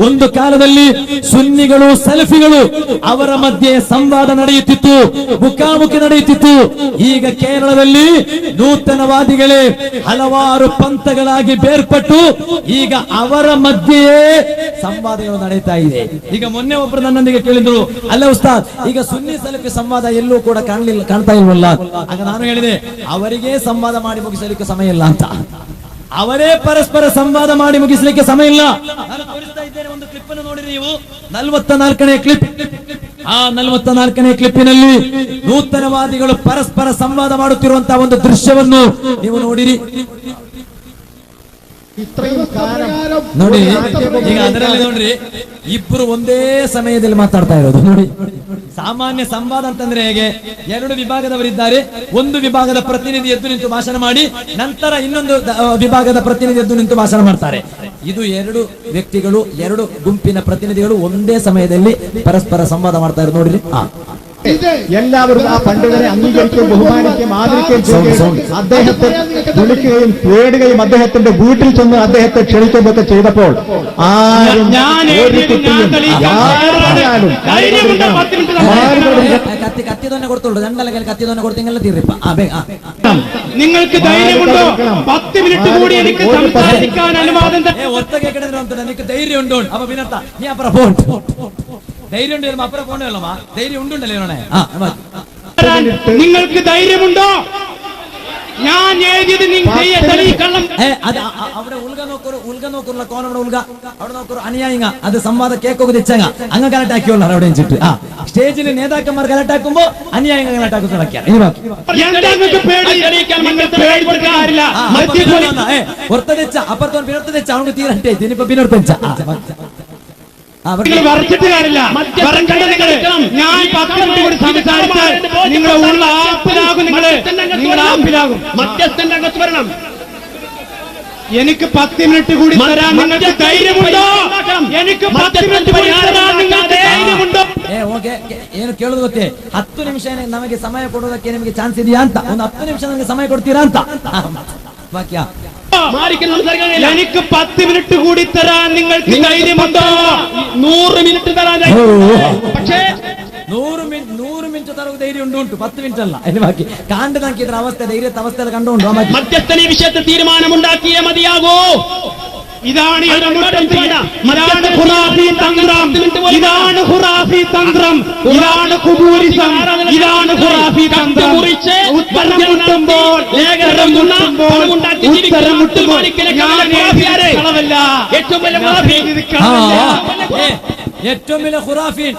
ಒಂದು ಕಾಲದಲ್ಲಿ ಸುನ್ನಿಗಳು ಸೆಲ್ಫಿಗಳು ಅವರ ಮಧ್ಯೆ ಸಂವಾದ ನಡೆಯುತ್ತಿತ್ತು, ಮುಖಾಮುಖಿ ನಡೆಯುತ್ತಿತ್ತು. ಈಗ ಕೇರಳದಲ್ಲಿ ನೂತನವಾದಿಗಳೇ ಹಲವಾರು ಪಂಥಗಳಾಗಿ ಬೇರ್ಪಟ್ಟು ಈಗ ಅವರ ಮಧ್ಯೆಯೇ ಸಂವಾದಗಳು ನಡೆಯುತ್ತಾ ಇದೆ. ಈಗ ಮೊನ್ನೆ ಒಬ್ಬರು ನನ್ನೊಂದಿಗೆ ಕೇಳಿದ್ರು, ಅಲ್ಲ ಉಸ್ತಾದ್, ಈಗ ಸುನ್ನಿ ಸೆಲ್ಫಿ ಸಂವಾದ ಎಲ್ಲೂ ಕೂಡ ಕಾಣ್ತಾ ಇಲ್ವಲ್ಲ? ಆಗ ನಾನು ಹೇಳಿದೆ, ಅವರಿಗೆ ಸಂವಾದ ಮಾಡಿ ಮುಗಿಸಲಿಕ್ಕೆ ಸಮಯ ಇಲ್ಲ ಅಂತ. ಅವರೇ ಪರಸ್ಪರ ಸಂವಾದ ಮಾಡಿ ಮುಗಿಸಲಿಕ್ಕೆ ಸಮಯ ಇಲ್ಲ. ನಾನು ತೋರಿಸ್ತಾ ಇದ್ದೇನೆ ಒಂದು ಕ್ಲಿಪ್ ಅನ್ನು ನೋಡಿರಿ ನೀವು, 44ನೇ ಕ್ಲಿಪ್. ಆ 44ನೇ ಕ್ಲಿಪ್ಪಿನಲ್ಲಿ ನೂತನವಾದಿಗಳು ಪರಸ್ಪರ ಸಂವಾದ ಮಾಡುತ್ತಿರುವಂತಹ ಒಂದು ದೃಶ್ಯವನ್ನು ನೀವು ನೋಡಿರಿ. ನೋಡಿ, ಈಗ ಅದರಲ್ಲಿ ನೋಡ್ರಿ, ಇಬ್ರು ಒಂದೇ ಸಮಯದಲ್ಲಿ ಮಾತಾಡ್ತಾ ಇರೋದು ನೋಡಿ. ಸಾಮಾನ್ಯ ಸಂವಾದ ಅಂತಂದ್ರೆ ಹೇಗೆ, ಎರಡು ವಿಭಾಗದವರಿದ್ದಾರೆ, ಒಂದು ವಿಭಾಗದ ಪ್ರತಿನಿಧಿ ಎದ್ದು ನಿಂತು ಭಾಷಣ ಮಾಡಿ ನಂತರ ಇನ್ನೊಂದು ವಿಭಾಗದ ಪ್ರತಿನಿಧಿ ಎದ್ದು ನಿಂತು ಭಾಷಣ ಮಾಡ್ತಾರೆ. ಇದು ಎರಡು ವ್ಯಕ್ತಿಗಳು, ಎರಡು ಗುಂಪಿನ ಪ್ರತಿನಿಧಿಗಳು ಒಂದೇ ಸಮಯದಲ್ಲಿ പരസ്പര സംവാദം ಮಾಡ್ತಾ ಇರೋದು ನೋಡ್ರಿ. എല്ലാവരും ആ പണ്ഡിതനെ അംഗീകരിക്കുകയും ബഹുമാനിക്കുകയും ആദരിക്കുകയും ചെയ്യുകയും അദ്ദേഹത്തെ വിളിക്കുകയും തേടുകയും അദ്ദേഹത്തിന്റെ വീട്ടിൽ ചെന്ന് അദ്ദേഹത്തെ ക്ഷണിക്കുകയൊക്കെ ചെയ്തപ്പോൾ ആരും ഒരു കുട്ടിയും കത്തി തന്നെ കൊടുത്തുള്ളൂ, രണ്ടല്ലെങ്കിൽ കത്തി തന്നെ കൊടുത്തെങ്കിൽ തീർപ്പ. നിങ്ങൾക്ക് ധൈര്യമുണ്ടോ? 10 മിനിറ്റ് കൂടി എനിക്ക് സംസാരിക്കാൻ അനുവാദം ഒത്ത കേൾക്കണമെന്ന് ಅಂತ ನನಗೆ ಧೈರ್ಯ ಉಂಟು. ಅಪ್ಪ ವಿನರ್ತ ನೀ ಅಪ್ಪರ ಫೋನ್ ധൈര്യം ഉണ്ട്, അപ്പുറം പോകണല്ലോ, ധൈര്യം ഉണ്ടല്ലേ? നിങ്ങൾക്ക് ധൈര്യമുണ്ടോ? ഞാൻ എഴുതിയത് അവിടെ ഉൾഗ നോക്കുള്ള കോൺ അവിടെ ഉൾഗ അവിടെ നോക്കൂ അനുയായിങ്ങ അത് സംവാദം കേക്കൊക്കെ തെച്ചങ്ങ അങ്ങ് കലട്ടാക്കിയുള്ള അവിടെ വെച്ചിട്ട് സ്റ്റേജിൽ നേതാക്കന്മാർ കലട്ടാക്കുമ്പോ അനുയായിങ്ങൾ കലട്ടാക്കുന്ന പുറത്ത് തെച്ച അപ്പുറത്തോ പിന്നോട്ട് തെച്ച അവർക്ക് തീരട്ടെ ഇനിയിപ്പോ പിന്നോട്ട് തെച്ച വരച്ചിട്ട് കാര്യമില്ല. ഞാൻ 10 മിനിറ്റ് കൂടി സംസാരിച്ചാൽ നിങ്ങളെ ഉള്ള ആപ്പിലാകും, നിങ്ങൾ ആപ്പിലാകും. മധ്യസ്ഥന്റെ അകത്ത് വരണം. എനിക്ക് 10 മിനിറ്റ് കൂടി തരാൻ നിങ്ങൾക്ക് ധൈര്യമുണ്ടോ? എനിക്ക് 10 മിനിറ്റ് കൂടി തരാൻ നിങ്ങൾക്ക് ധൈര്യമുണ്ടോ? ಏನು ಕೇಳೋದು ಗೊತ್ತೇ, 10 ನಿಮಿಷ ನಮಗೆ ಸಮಯ ಕೊಡೋದಕ್ಕೆ ನಿಮಗೆ ಚಾನ್ಸ್ ಇದೆಯಾ ಅಂತ. ಒಂದು 10 ನಿಮಿಷ ನನಗೆ ಸಮಯ ಕೊಡ್ತೀರಾ ಅಂತ ವಾಕ್ಯ. എനിക്ക് 10 മിനിറ്റ് കൂടി തരാൻ നിങ്ങൾക്ക് ധൈര്യമുണ്ടോ? 100 മിനിറ്റ് തരാൻ. പക്ഷേ 100 മിനിറ്റ് തരവ് ധൈര്യം ഉണ്ടു. 10 മിനിറ്റ് അല്ല. എന്നെ ബാക്കി കാണ്ട് നോക്കി ഇത്ര അവസ്ഥ ധൈര്യത്തെ അവസ്ഥയിൽ കണ്ടുകൊണ്ടോ മധ്യസ്ഥന വിഷയത്തിൽ തീരുമാനമുണ്ടാക്കിയേ മതിയാകൂ. ഇതാണ് ഖുറാഫി തന്ത്രം, ഇതാണ് ഖുറാഫി തന്ത്രം, ഇതാണ് ഖുബൂരിസം, ഇതാണ് ഖുറാഫി തന്ത്രം. ഉത്തരം മുട്ടുമ്പോൾ ഏറ്റവും വലിയ ഖുറാഫി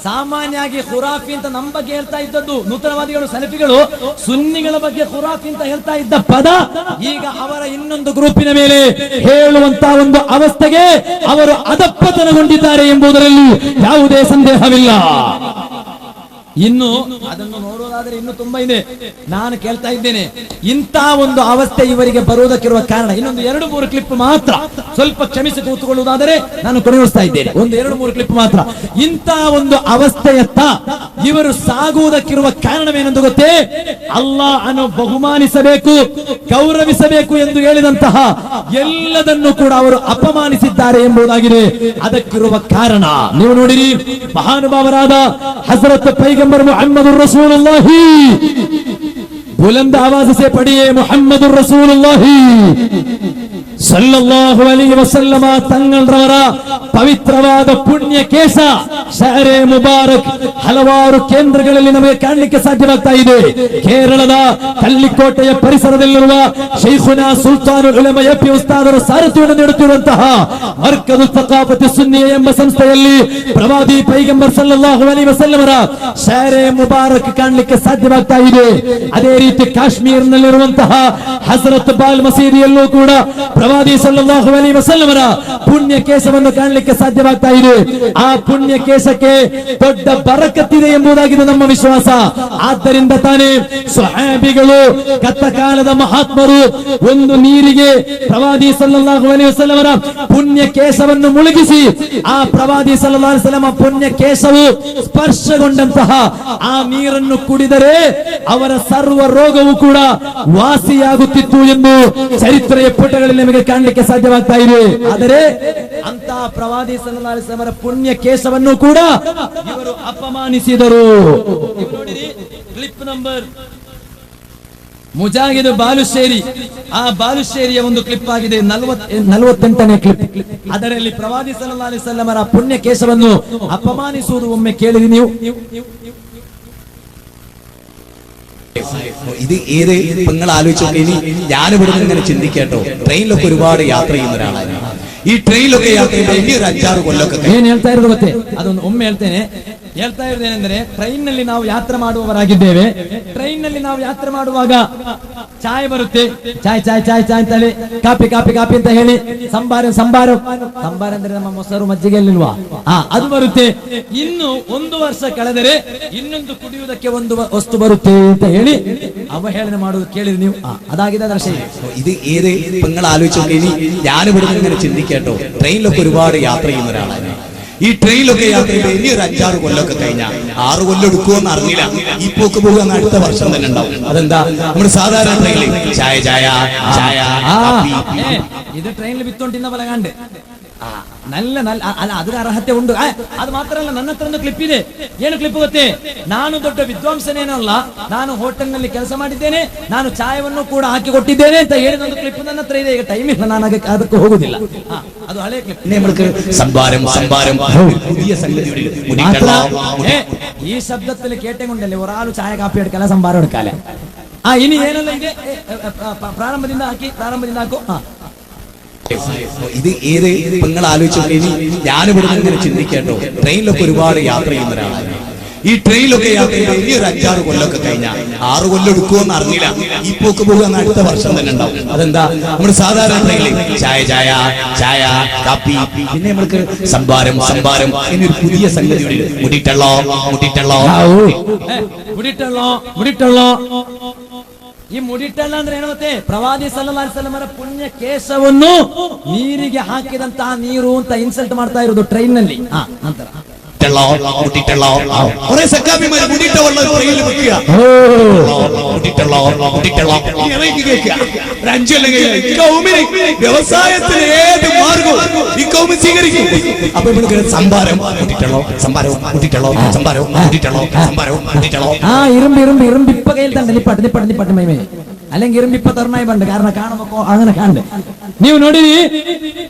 ಸಾಮಾನ್ಯವಾಗಿ ಖುರಾಫಿ ಅಂತ ನಮ್ಮ ಬಗ್ಗೆ ಹೇಳ್ತಾ ಇದ್ದದ್ದು ನೂತನವಾದಿಗಳು ಸಲಫಿಗಳು ಸುನ್ನಿಗಳ ಬಗ್ಗೆ ಖುರಾಫಿ ಅಂತ ಹೇಳ್ತಾ ಇದ್ದ ಪದ ಈಗ ಅವರ ಇನ್ನೊಂದು ಗ್ರೂಪಿನ ಮೇಲೆ ಹೇಳುವಂತ ಒಂದು ಅವಸ್ಥೆಗೆ ಅವರು ಅಧಪತನಗೊಂಡಿದ್ದಾರೆ ಎಂಬುದರಲ್ಲಿ ಯಾವುದೇ ಸಂದೇಹವಿಲ್ಲ. ಇನ್ನು ಅದನ್ನು ನೋಡೋದಾದ್ರೆ ಇನ್ನು ತುಂಬಾ ಇದೆ. ನಾನು ಕೇಳ್ತಾ ಇದ್ದೇನೆ, ಇಂಥ ಒಂದು ಅವಸ್ಥೆ ಇವರಿಗೆ ಬರುವುದಕ್ಕಿರುವ ಕಾರಣ ಇನ್ನೊಂದು 2-3 ಕ್ಲಿಪ್ ಮಾತ್ರ, ಸ್ವಲ್ಪ ಕ್ಷಮಿಸಿ ಕೂತುಕೊಳ್ಳುವುದಾದರೆ ನಾನು ಕೊನೆಗೊಳಿಸ್ತಾ ಇದ್ದೇನೆ. ಒಂದು 2-3 ಕ್ಲಿಪ್ ಮಾತ್ರ. ಇಂಥ ಒಂದು ಅವಸ್ಥೆಯತ್ತ ಇವರು ಸಾಗುವುದಕ್ಕಿರುವ ಕಾರಣವೇನೆಂದು ಗೊತ್ತೇ? ಅಲ್ಲಾಹ್ ಅನ್ನು ಬಹುಮಾನಿಸಬೇಕು, ಗೌರವಿಸಬೇಕು ಎಂದು ಹೇಳಿದಂತಹ ಎಲ್ಲದನ್ನು ಕೂಡ ಅವರು ಅಪಮಾನಿಸಿದ್ದಾರೆ ಎಂಬುದಾಗಿದೆ ಅದಕ್ಕಿರುವ ಕಾರಣ. ನೀವು ನೋಡಿರಿ, ಮಹಾನುಭಾವರಾದ ಹಜರತ್ ಪೈಗಂಬರ್ मोहम्मदुर रसूलुल्लाह, बुलंद आवाज से पढ़िए मोहम्मदुर रसूलुल्लाह ಸಲ್ಲಲ್ಲಾಹು ಅಲೈಹಿ ವಸಲ್ಲಮ ತಂಗಳರವರ ಪವಿತ್ರವಾದ ಪುಣ್ಯ ಕೇಶ ಶಹರೆ ಮುಬಾರಕ್ ಹಲವಾರು ಕೇಂದ್ರಗಳಲ್ಲಿ ನಮಗೆ ಕಾಣಲಿಕ್ಕೆ ಸಾಧ್ಯವಾಗ್ತಾ ಇದೆ. ಕೇರಳದ ಕಲ್ಲಿಕೋಟೆಯ ಪರಿಸರದಲ್ಲಿರುವ ಶೈಖುನಾ ಸುಲ್ತಾನುಲ್ ಉಲಮಾ ಎಪಿ ಉಸ್ತಾದರು ಸಾರಥ್ಯವನ್ನು ನೀಡುತ್ತಿರುವಂತಹ ಮರ್ಕಜು ಸಕಾಫತಿ ಸುನ್ನಿಯ ಎಂಬ ಸಂಸ್ಥೆಯಲ್ಲಿ ಪ್ರವಾದಿ ಪೈಗಂಬರ್ ಸಲ್ಲಲ್ಲಾಹು ಅಲೈಹಿ ವಸಲ್ಲಮರ ಶಹರೆ ಮುಬಾರಕ್ ಕಾಣಲಿಕ್ಕೆ ಸಾಧ್ಯವಾಗ್ತಾ ಇದೆ. ಅದೇ ರೀತಿ ಕಾಶ್ಮೀರನಲ್ಲಿರುವಂತಹ ಹಜರತ್ ಬಾಲ್ ಮಸೀದಿಯಲ್ಲೂ ಕೂಡ ಪ್ರವಾದಿ ಸಲ್ಲಲ್ಲಾಹು ಅಲೈಹಿ ವಸಲ್ಲಮರ ಪುಣ್ಯ ಕೇಶವನ್ನು ಕಾಣಲಿಕ್ಕೆ ಸಾಧ್ಯವಾಗ್ತಾ ಇದೆ. ಆ ಪುಣ್ಯ ಕೇಶಕ್ಕೆ ದೊಡ್ಡ ಬರಕತ್ತಿದೆ ಎಂಬುದಾಗಿದೆ ನಮ್ಮ ವಿಶ್ವಾಸ. ಆದ್ದರಿಂದ ತಾನೇ ಸ್ವಹಾಬಿಗಳು ಕತ್ತಕಾಲದ ಮಹಾತ್ಮರು ಒಂದು ನೀರಿಗೆ ಪ್ರವಾದಿ ಸಲ್ಲಲ್ಲಾಹು ಅಲೈಹಿ ವಸಲ್ಲಮರ ಪುಣ್ಯ ಕೇಶವನ್ನು ಮುಳುಗಿಸಿ ಆ ಪ್ರವಾದಿ ಸಲ್ಲಲ್ಲಾಹು ಅಲೈಹಿ ವಸಲ್ಲಮ ಪುಣ್ಯ ಕೇಶವು ಸ್ಪರ್ಶಗೊಂಡಂತಹ ಆ ನೀರನ್ನು ಕುಡಿದರೆ ಅವರ ಸರ್ವ ರೋಗವು ಕೂಡ ವಾಸಿಯಾಗುತ್ತಿತ್ತು ಎಂದು ಚರಿತ್ರೆಯ ಪುಟಗಳಲ್ಲಿ ನಮಗೆ ಕಾಣಲಿಕ್ಕೆ ಸಾಧ್ಯವಾಗ್ತಾ ಇದೆ. ಆದರೆ ಅಂತ ಪ್ರವಾದಿ ಸಲ್ಲಲ್ಲಾಹು ಅಲೈಹಿ ವಸಲ್ಲಮರ ಪುಣ್ಯ ಕೇಶವನ್ನು ಕೂಡ ಇವರು ಅಪಮಾನಿಸಿದರು. ನೋಡಿರಿ, ಕ್ಲಿಪ್ ನಂಬರ್ ಮುಜಾಹಿದ್ ಬಾಲುಶೇರಿ, ಆ ಬಾಲುಶೇರಿಯ ಒಂದು ಕ್ಲಿಪ್ ಆಗಿದೆ, 48ನೇ ಕ್ಲಿಪ್. ಅದರಲ್ಲಿ ಪ್ರವಾದಿ ಸಲ್ಲಲ್ಲಾಹು ಅಲೈಹಿ ವಸಲ್ಲಮರ ಪುಣ್ಯ ಕೇಶವನ್ನು ಅಪಮಾನಿಸುವುದು ಒಮ್ಮೆ ಕೇಳಿರಿ ನೀವು. ഇത് ഏത് നിങ്ങൾ ആലോചിച്ചൊക്കെ. ഇനി ഞാനിവിടെ ഇങ്ങനെ ചിന്തിക്കട്ടോ, ട്രെയിനിലൊക്കെ ഒരുപാട് യാത്ര ചെയ്യുന്ന ഒരാളാണ്. ഈ ട്രെയിനിലൊക്കെ യാത്ര ചെയ്യുമ്പോൾ ഇനി ഒരു 5-6 കൊല്ലമൊക്കെ ಏನ್ ಹೇಳ್ತಾ ಇರೋದು ಗೊತ್ತೇ? ಅದೊಂದು ಒಮ್ಮೆ ಹೇಳ್ತೇನೆ. ಹೇಳ್ತಾ ಇರೋದೇನೆಂದ್ರೆ, ಟ್ರೈನ್ ನಲ್ಲಿ ನಾವು ಯಾತ್ರೆ ಮಾಡುವವರಾಗಿದ್ದೇವೆ. ಟ್ರೈನ್ ನಲ್ಲಿ ನಾವು ಯಾತ್ರೆ ಮಾಡುವಾಗ ಚಾಯ್ ಬರುತ್ತೆ, ಚಾಯ್ ಚಾಯ್ ಚಾಯ್ ಚಾಯ್ ಅಂತ ಹೇಳಿ, ಕಾಪಿ ಕಾಪಿ ಕಾಪಿ ಅಂತ ಹೇಳಿ, ಸಂಬಾರ ಸಂಬಾರ ಸಂಬಾರ ಅಂದ್ರೆ ನಮ್ಮ ಮೊಸರು ಮಜ್ಜಿಗೆ ಇಲ್ವಾ, ಅದು ಬರುತ್ತೆ. ಇನ್ನು 1 ವರ್ಷ ಕಳೆದರೆ ಇನ್ನೊಂದು ಕುಡಿಯುವುದಕ್ಕೆ ಒಂದು ವಸ್ತು ಬರುತ್ತೆ ಅಂತ ಹೇಳಿ ಅವಹೇಳನ ಮಾಡುವುದು ಕೇಳಿರಿ ನೀವು. അതാകിത ദർശനം. ഇത് ഏത് നിങ്ങൾ ആലോചിച്ചോക്കെ. ഇനി ഞാനിവിടെ ഇങ്ങനെ ചിന്തിക്കേട്ടോ, ട്രെയിനിലൊക്കെ ഒരുപാട് യാത്ര ചെയ്യുന്ന ഒരാളാണ്. ഈ ട്രെയിനിലൊക്കെ യാത്ര ചെയ്ത് ഇനി ഒരു 5-6 കൊല്ലമൊക്കെ കഴിഞ്ഞാൽ 6 കൊല്ലം എടുക്കുമെന്ന് അറിഞ്ഞില്ല. ഈ പോക്ക് പോകുന്ന അടുത്ത വർഷം തന്നെ ഉണ്ടാവും. അതെന്താ, നമ്മുടെ സാധാരണ ട്രെയിനിൽ ചായ ചായ ചായ ഇത് ട്രെയിനിൽ വിത്തോണ്ടിരുന്ന പോലെ കണ്ട് നല്ല നല്ല ಅಲ್ಲ, ಅದರ ಅರ್ಹತೆ ಉಂಟು. ಅದು ಮಾತ್ರ ಅಲ್ಲ, ನನ್ನ ಹತ್ರ ಒಂದು ಕ್ಲಿಪ್ ಇದೆ. ಏನು ಕ್ಲಿಪ್ ಗೊತ್ತೇ? ನಾನು ದೊಡ್ಡ ವಿದ್ವಾಂಸನೇನಲ್ಲ, ನಾನು ಹೋಟೆಲ್ ನಲ್ಲಿ ಕೆಲಸ ಮಾಡಿದ್ದೇನೆ, ನಾನು ಚಾಯವನ್ನು ಕೂಡ ಹಾಕಿ ಕೊಟ್ಟಿದ್ದೇನೆ ಅಂತ ಹೇಳಿದ ಒಂದು ಕ್ಲಿಪ್ ನನ್ನ ಹತ್ರ ಇದೆ. ಈಗ ಟೈಮ್ ಇಲ್ಲ, ನಾನು ಅದಕ್ಕೆ ಹೋಗುದಿಲ್ಲ. ಅದು ಹಳೆ ಕ್ಲಿಪ್. സംഭാരം സംഭാരം പുതിയ സംഗതി. ഈ ശബ്ദത്തിൽ കേട്ടുകൊണ്ടല്ലേ ഒരാൾ ചായ കാപ്പി എടുക്കല, സംഭാരം എടുക്കാല. ഇനി ಏನೆಲ್ಲ ಇದೆ ಪ್ರಾರಂಭದಿಂದ ಹಾಕು. ഇത് ഏത് നിങ്ങൾ ആലോചിച്ചോക്കെ. ഇനി ഞാനിവിടെ ഇങ്ങനെ ചിന്തിക്കേട്ടോ, ട്രെയിനിലൊക്കെ ഒരുപാട് യാത്ര ചെയ്യുന്ന ഒരാളാണ്. ഈ ട്രെയിനിലൊക്കെ യാത്ര ചെയ്ത് ഇനി ഒരു 5-6 കൊല്ലമൊക്കെ കഴിഞ്ഞാൽ 6 കൊല്ലം എടുക്കുമെന്ന് അറിഞ്ഞില്ല. ഈ പോക്ക് പോകുന്ന അടുത്ത വർഷം തന്നെ ഉണ്ടാവും. അതെന്താ, നമ്മുടെ സാധാരണ ട്രെയിനിൽ ചായ ചായ ചായ കാപ്പി, പിന്നെ നമ്മൾക്ക് സംഭാരം സംഭാരം എന്നൊരു പുതിയ സംഗതി. മുടിട്ടള്ളോ മുടിട്ടള്ളോ ಮುಡಿಟಳ್ಳೋ. ಈ ಮುಡಿಟಲ್ಲ ಅಂದ್ರೆ ಏನು ಗೊತ್ತೇ? ಪ್ರವಾದಿ ಸಲ್ಲಲ್ಲಾಹು ಅಲೈಹಿ ವಸಲ್ಲಮರ ಪುಣ್ಯ ಕೇಶವನ್ನು ನೀರಿಗೆ ಹಾಕಿದಂತಹ ನೀರು ಅಂತ ಇನ್ಸಲ್ಟ್ ಮಾಡ್ತಾ ಇರೋದು ಟ್ರೈನ್ ನಲ್ಲಿ. ನಂತರ വ്യവസായത്തിന് ഏത് മാർഗവും ഈ കൗമി സ്വീകരിക്കും. അപ്പൊ സംഭാരം സംഭാരം സംഭാരം സംഭാരം. ഇരുമ്പ് ഇപ്പൊ കയ്യിൽ തന്നെ നിപ്പട്ട് മൈമേ, അല്ലെങ്കിൽ ഇരുമ്പിപ്പ തർണായി പണ്ട്. കാരണം കാണുമ്പോ അങ്ങനെ കാണണ്ട്. ನೀವು ನೋಡಿರಿ,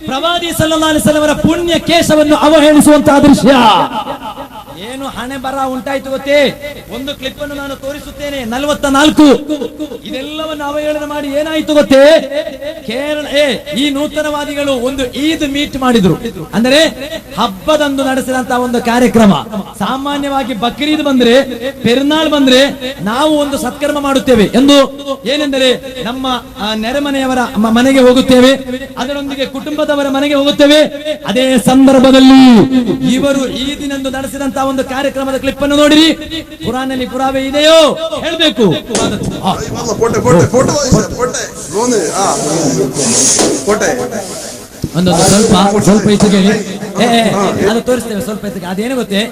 ಪ್ರವಾದಿ ಸಲ್ಲಲ್ಲಾಹು ಅಲೈಹಿ ವಸಲ್ಲಮರ ಪುಣ್ಯ ಕೇಶವನ್ನು ಅವಹೇಳಿಸುವಂತಹ ದೃಶ್ಯ. ಏನು ಹಣೆ ಬರ ಉಂಟಾಯ್ತು ಗೊತ್ತೇ? ಒಂದು ಕ್ಲಿಪ್ ಅನ್ನು ನಾನು ತೋರಿಸುತ್ತೇನೆ. 44 ಇದೆಲ್ಲವನ್ನು ಅವಹೇಳನ ಮಾಡಿ ಏನಾಯ್ತು ಗೊತ್ತೇ? ಕೇರಳ ಈ ನೂತನವಾದಿಗಳು ಒಂದು ಈದ್ ಮೀಟ್ ಮಾಡಿದ್ರು. ಅಂದರೆ ಹಬ್ಬದಂದು ನಡೆಸಿದಂತಹ ಒಂದು ಕಾರ್ಯಕ್ರಮ. ಸಾಮಾನ್ಯವಾಗಿ ಬಕ್ರೀದ್ ಬಂದ್ರೆ, ಪೆರುನಾಳ್ ಬಂದ್ರೆ ನಾವು ಒಂದು ಸತ್ಕರ್ಮ ಮಾಡುತ್ತೇವೆ ಎಂದು. ಏನೆಂದರೆ ನಮ್ಮ ನೆರೆಮನೆಯವರ ಮನೆಗೆ ಹೋಗುತ್ತೇವೆ, ಅದರೊಂದಿಗೆ ಕುಟುಂಬದವರ ಮನೆಗೆ ಹೋಗುತ್ತೇವೆ. ಅದೇ ಸಂದರ್ಭದಲ್ಲಿ ಇವರು ಈದಿನಂದು ನಡೆಸಿದಂತಹ ಒಂದು ಕಾರ್ಯಕ್ರಮದ ಕ್ಲಿಪ್ ಅನ್ನು ನೋಡಿರಿ. ಕುರಾನ್ನಲ್ಲಿ ಪುರಾವೆ ಇದೆಯೋ ಹೇಳ್ಬೇಕು. ಒಂದೊಂದು ಸ್ವಲ್ಪ ಇಚ್ಛೆಗೆ ಅದು ತೋರಿಸ್ತೇವೆ. ಸ್ವಲ್ಪ ಇಚ್ಛೆಗೆ ಅದೇನು ಗೊತ್ತೇ?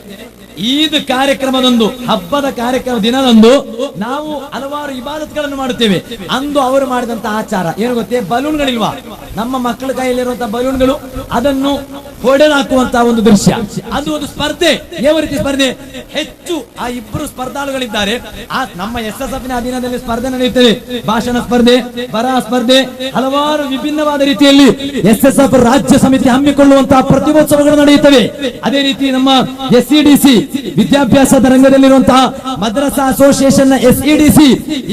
ಈದ್ ಕಾರ್ಯಕ್ರಮದೊಂದು, ಹಬ್ಬದ ಕಾರ್ಯಕ್ರಮ ದಿನದಂದು ನಾವು ಹಲವಾರು ಇಬಾದತ್ಗಳನ್ನು ಮಾಡುತ್ತೇವೆ. ಅಂದು ಅವರು ಮಾಡಿದಂತ ಆಚಾರ ಏನು ಗೊತ್ತೇ? ಬಲೂನ್ಗಳಿಲ್ವಾ, ನಮ್ಮ ಮಕ್ಕಳ ಕೈಯಲ್ಲಿರುವಂತಹ ಬಲೂನ್ಗಳು, ಅದನ್ನು ಹೊಡೆದಾಕುವಂತಹ ಒಂದು ದೃಶ್ಯ. ಅದು ಒಂದು ಸ್ಪರ್ಧೆ. ಯಾವ ರೀತಿ ಸ್ಪರ್ಧೆ? ಹೆಚ್ಚು ಆ ಇಬ್ಬರು ಸ್ಪರ್ಧಾಳುಗಳಿದ್ದಾರೆ. ನಮ್ಮ SSF ನ ಅಧೀನದಲ್ಲಿ ಸ್ಪರ್ಧೆ ನಡೆಯುತ್ತದೆ. ಭಾಷಣ ಸ್ಪರ್ಧೆ, ಬರಹ ಸ್ಪರ್ಧೆ, ಹಲವಾರು ವಿಭಿನ್ನವಾದ ರೀತಿಯಲ್ಲಿ SSF ರಾಜ್ಯ ಸಮಿತಿ ಹಮ್ಮಿಕೊಳ್ಳುವಂತಹ ಪ್ರತಿಭೋತ್ಸವಗಳು ನಡೆಯುತ್ತವೆ. ಅದೇ ರೀತಿ ನಮ್ಮ SEDC ವಿದ್ಯಾಭ್ಯಾಸದ ರಂಗದಲ್ಲಿರುವಂತಹ ಮದ್ರಸಾ ಅಸೋಸಿಯೇಷನ್ ನ SEDC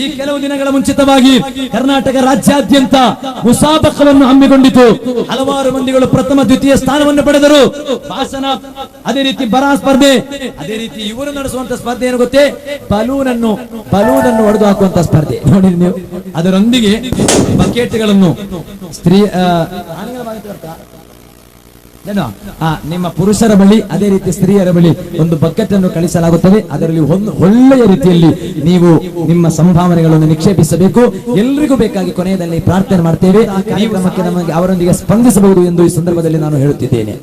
ಈ ಕೆಲವು ದಿನಗಳ ಮುಂಚಿತವಾಗಿ ಕರ್ನಾಟಕ ರಾಜ್ಯಾದ್ಯಂತ ಮುಸಾಬಕವನ್ನು ಹಮ್ಮಿಕೊಂಡಿತು. ಹಲವಾರು ಮಂದಿಗಳು ಪ್ರಥಮ ದ್ವಿತೀಯ ಸ್ಥಾನವನ್ನು ಪಡೆದರು. ಭಾಷಣ, ಅದೇ ರೀತಿ ಬರಹ ಸ್ಪರ್ಧೆ, ಅದೇ ರೀತಿ ಇವರು ನಡೆಸುವಂತ ಸ್ಪರ್ಧೆ ಏನು ಗೊತ್ತೇ? ಬಲೂನ್ ಅನ್ನು ಹೊಡೆದು ಹಾಕುವಂತ ಸ್ಪರ್ಧೆ ನೋಡಿರಿ ನೀವು. ಅದರೊಂದಿಗೆ ಬಕೆಟ್ಗಳನ್ನು ನಿಮ್ಮ ಪುರುಷರ ಬಳಿ, ಅದೇ ರೀತಿ ಸ್ತ್ರೀಯರ ಬಳಿ ಒಂದು ಬಕೆಟ್ ಅನ್ನು ಕಳಿಸಲಾಗುತ್ತದೆ. ಅದರಲ್ಲಿ ಒಳ್ಳೆಯ ರೀತಿಯಲ್ಲಿ ನೀವು ನಿಮ್ಮ ಸಂಭಾವನೆಗಳನ್ನು ನಿಕ್ಷೇಪಿಸಬೇಕು. ಎಲ್ರಿಗೂ ಬೇಕಾಗಿ ಕೊನೆಯಲ್ಲಿ ಪ್ರಾರ್ಥನೆ ಮಾಡ್ತೇವೆ. ಕಾರ್ಯಕ್ರಮಕ್ಕೆ ನಮಗೆ ಅವರೊಂದಿಗೆ ಸ್ಪಂದಿಸಬಹುದು ಎಂದು ಈ ಸಂದರ್ಭದಲ್ಲಿ ನಾನು ಹೇಳುತ್ತಿದ್ದೇನೆ.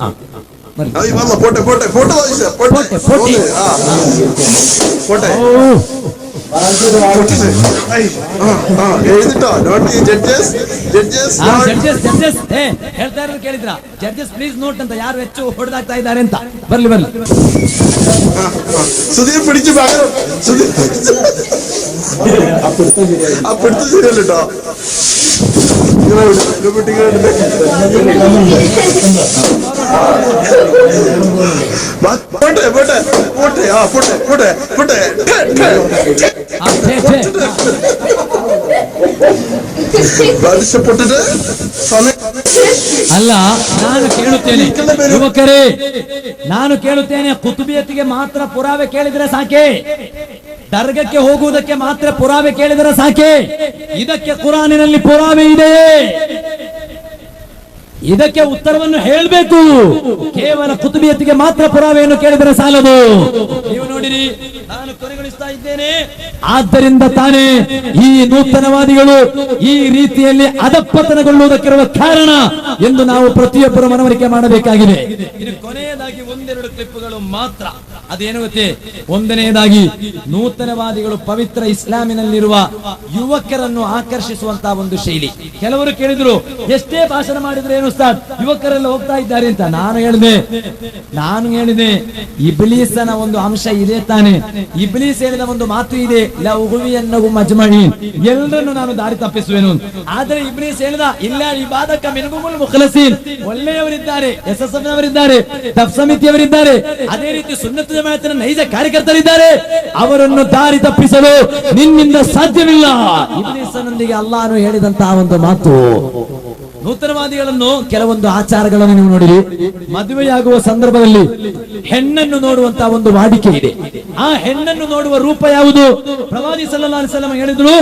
ಹೇಳ್ತಾ ಇರೋದು ಕೇಳಿದ್ರ? ಜಡ್ಜಸ್ ಪ್ಲೀಸ್ ನೋಟ್ ಅಂತ ಯಾರು ಹೆಚ್ಚು ಹೊಡೆದಾಗ್ತಾ ಇದ್ದಾರೆ ಅಂತ. ಬರ್ಲಿ സുധീർ പിടിച്ചു സുധീർ അപ്പെടുത്ത സീരിയൽ കേട്ടോ. പോട്ടെ പോട്ടെ പോട്ടെ ആ പോട്ടെ പോട്ടെ പോട്ടെ ಅಲ್ಲ, ನಾನು ಕೇಳುತ್ತೇನೆ ಯುವಕರೇ, ನಾನು ಕೇಳುತ್ತೇನೆ, ಕುತುಬಿಯತ್ತಿಗೆ ಮಾತ್ರ ಪುರಾವೆ ಕೇಳಿದ್ರೆ ಸಾಕೆ, ದರ್ಗಕ್ಕೆ ಹೋಗುವುದಕ್ಕೆ ಮಾತ್ರ ಪುರಾವೆ ಕೇಳಿದರೆ ಸಾಕೆ. ಇದಕ್ಕೆ ಕುರಾನಿನಲ್ಲಿ ಪುರಾವೆ ಇದೆಯೇ? ಇದಕ್ಕೆ ಉತ್ತರವನ್ನು ಹೇಳಬೇಕು. ಕೇವಲ ಕುತುಬಿಯತ್ತಿಗೆ ಮಾತ್ರ ಪುರಾವೆಯನ್ನು ಕೇಳಿದರೆ ಸಾಲದು. ನೀವು ನೋಡಿರಿ, ನಾನು ಕೊನೆಗೊಳಿಸ್ತಾ ಇದ್ದೇನೆ. ಆದ್ದರಿಂದ ತಾನೇ ಈ ನೂತನವಾದಿಗಳು ಈ ರೀತಿಯಲ್ಲಿ ಅಧಪತನಗೊಳ್ಳುವುದಕ್ಕಿರುವ ಕಾರಣ ಎಂದು ನಾವು ಪ್ರತಿಯೊಬ್ಬರು ಮನವರಿಕೆ ಮಾಡಬೇಕಾಗಿದೆ. ಇದು ಕೊನೆಯದಾಗಿ ಒಂದೆರಡು ಕ್ಲಿಪ್ಗಳು ಮಾತ್ರ. ಅದೇನು ಗೊತ್ತೇ? ಒಂದನೆಯದಾಗಿ, ನೂತನವಾದಿಗಳು ಪವಿತ್ರ ಇಸ್ಲಾಮಿನಲ್ಲಿರುವ ಯುವಕರನ್ನು ಆಕರ್ಷಿಸುವಂತಹ ಒಂದು ಶೈಲಿ. ಕೆಲವರು ಕೇಳಿದ್ರು, ಎಷ್ಟೇ ಭಾಷಣ ಮಾಡಿದ್ರೆ ಏನು ಉಸ್ತಾದ್, ಯುವಕರೆಲ್ಲ ಹೋಗ್ತಾ ಇದ್ದಾರೆ ಅಂತ. ನಾನು ಹೇಳಿದೆ ಇಬ್ಲೀಸನ ಒಂದು ಅಂಶ ಇದೆ ತಾನೆ. ಇಬ್ಲೀಸ್ ಹೇಳಿದ ಒಂದು ಮಾತು ಇದೆ, ಎಲ್ಲರನ್ನು ನಾನು ದಾರಿ ತಪ್ಪಿಸುವೆನು. ಆದ್ರೆ ಇಬ್ಲೀಸ್ ಹೇಳಿದ, ಇಲ್ಲ, ಇಬಾದಕ ಮಿನ್ಗುಮುಲ್ ಮುಖ್ಲಸೀನ್, ಒಳ್ಳೆಯವರಿದ್ದಾರೆ, ಎಸ್ಎಸ್ಎಫ್ನವರಿದ್ದಾರೆ, ದಫ್ ಸಮಿತಿಯವರಿದ್ದಾರೆ, ಅದೇ ರೀತಿ ಸುನ್ನತ್ ಜಮಾಅತಿನ ನೈಜ ಕಾರ್ಯಕರ್ತರಿದ್ದಾರೆ, ಅವರನ್ನು ದಾರಿ ತಪ್ಪಿಸಲು ನಿನ್ನಿಂದ ಸಾಧ್ಯವಿಲ್ಲ. ಇಬ್ಲೀಸನೊಂದಿಗೆ ಅಲ್ಲಾಹನು ಹೇಳಿದಂತಹ ಒಂದು ಮಾತು. ನೂತನವಾದಿಗಳನ್ನು ಕೆಲವೊಂದು ಆಚಾರಗಳನ್ನು ನೀವು ನೋಡಿರಿ. ಮದುವೆಯಾಗುವ ಸಂದರ್ಭದಲ್ಲಿ ಹೆಣ್ಣನ್ನು ನೋಡುವಂತಹ ಒಂದು ವಾಡಿಕೆ ಇದೆ. ಆ ಹೆಣ್ಣನ್ನು ನೋಡುವ ರೂಪ ಯಾವುದು? ಪ್ರವಾದಿ ಸಲ್ಲಲ್ಲಾಹು ಅಲೈಹಿ ವಸಲ್ಲಂ ಹೇಳಿದ್ರು,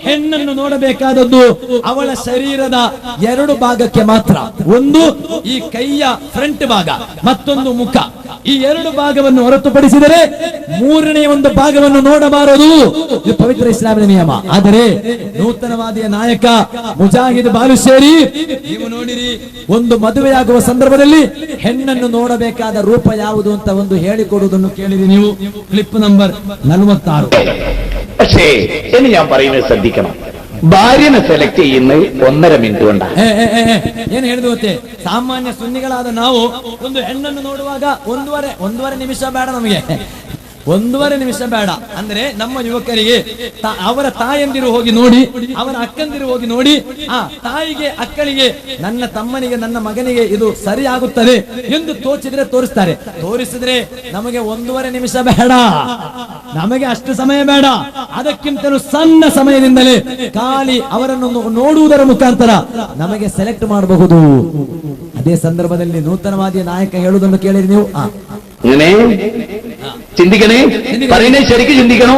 ಹೆಣ್ಣನ್ನು ನೋಡಬೇಕಾದದ್ದು ಅವಳ ಶರೀರದ ಎರಡು ಭಾಗಕ್ಕೆ ಮಾತ್ರ. ಒಂದು ಈ ಕೈಯ ಫ್ರಂಟ್ ಭಾಗ, ಮತ್ತೊಂದು ಮುಖ. ಈ ಎರಡು ಭಾಗವನ್ನು ಹೊರತುಪಡಿಸಿದರೆ ಮೂರನೇ ಒಂದು ಭಾಗವನ್ನು ನೋಡಬಾರದು. ಇದು ಪವಿತ್ರ ಇಸ್ಲಾಮಿನ ನಿಯಮ. ಆದರೆ ನೂತನವಾದಿಯ ನಾಯಕ ಮುಜಾಹಿದ್ ಬಾಲುಶೇರಿ, ನೀವು ನೋಡಿರಿ, ಒಂದು ಮದುವೆಯಾಗುವ ಸಂದರ್ಭದಲ್ಲಿ ಹೆಣ್ಣನ್ನು ನೋಡಬೇಕಾದ ರೂಪ ಯಾವುದು ಅಂತ ಒಂದು ಹೇಳಿಕೊಡುವುದನ್ನು ಕೇಳಿರಿ ನೀವು. Clip number 46. പക്ഷേ ഇനി ഞാൻ പറയുന്നത് ശ്രദ്ധിക്കണം. ഭാര്യനെ സെലക്ട് ചെയ്യുന്നത് 1.5 മിനിറ്റ് കൊണ്ടാണ്. ಏನ್ ಹೇಳಿದ್ರು ಗೊತ್ತೇ? ಸಾಮಾನ್ಯ ಸುನ್ನಿಗಳಾದ ನಾವು ಒಂದು ಹೆಣ್ಣನ್ನು ನೋಡುವಾಗ ಒಂದೂವರೆ ನಿಮಿಷ ಬೇಡ ನಮಗೆ, 1.5 ನಿಮಿಷ ಬೇಡ. ಅಂದ್ರೆ ನಮ್ಮ ಯುವಕರಿಗೆ ಅವರ ತಾಯಂದಿರು ಹೋಗಿ ನೋಡಿ, ಅವರ ಅಕ್ಕಂದಿರು ಹೋಗಿ ನೋಡಿ, ಆ ತಾಯಿಗೆ ಅಕ್ಕಳಿಗೆ ನನ್ನ ತಮ್ಮನಿಗೆ ನನ್ನ ಮಗನಿಗೆ ಇದು ಸರಿ ಆಗುತ್ತದೆ ಎಂದು ತೋಚಿದ್ರೆ ತೋರಿಸ್ತಾರೆ. ತೋರಿಸಿದ್ರೆ ನಮಗೆ 1.5 ನಿಮಿಷ ಬೇಡ, ನಮಗೆ ಅಷ್ಟು ಸಮಯ ಬೇಡ. ಅದಕ್ಕಿಂತಲೂ ಸಣ್ಣ ಸಮಯದಿಂದಲೇ ಖಾಲಿ ಅವರನ್ನು ನೋಡುವುದರ ಮುಖಾಂತರ ನಮಗೆ ಸೆಲೆಕ್ಟ್ ಮಾಡಬಹುದು. ಅದೇ ಸಂದರ್ಭದಲ್ಲಿ ನೂತನವಾದಿಯ ನಾಯಕ ಹೇಳುವುದನ್ನು ಕೇಳಿರಿ ನೀವು. ഇങ്ങനെ ചിന്തിക്കണേ, പറയുന്നത് ശരിക്കും ചിന്തിക്കണോ?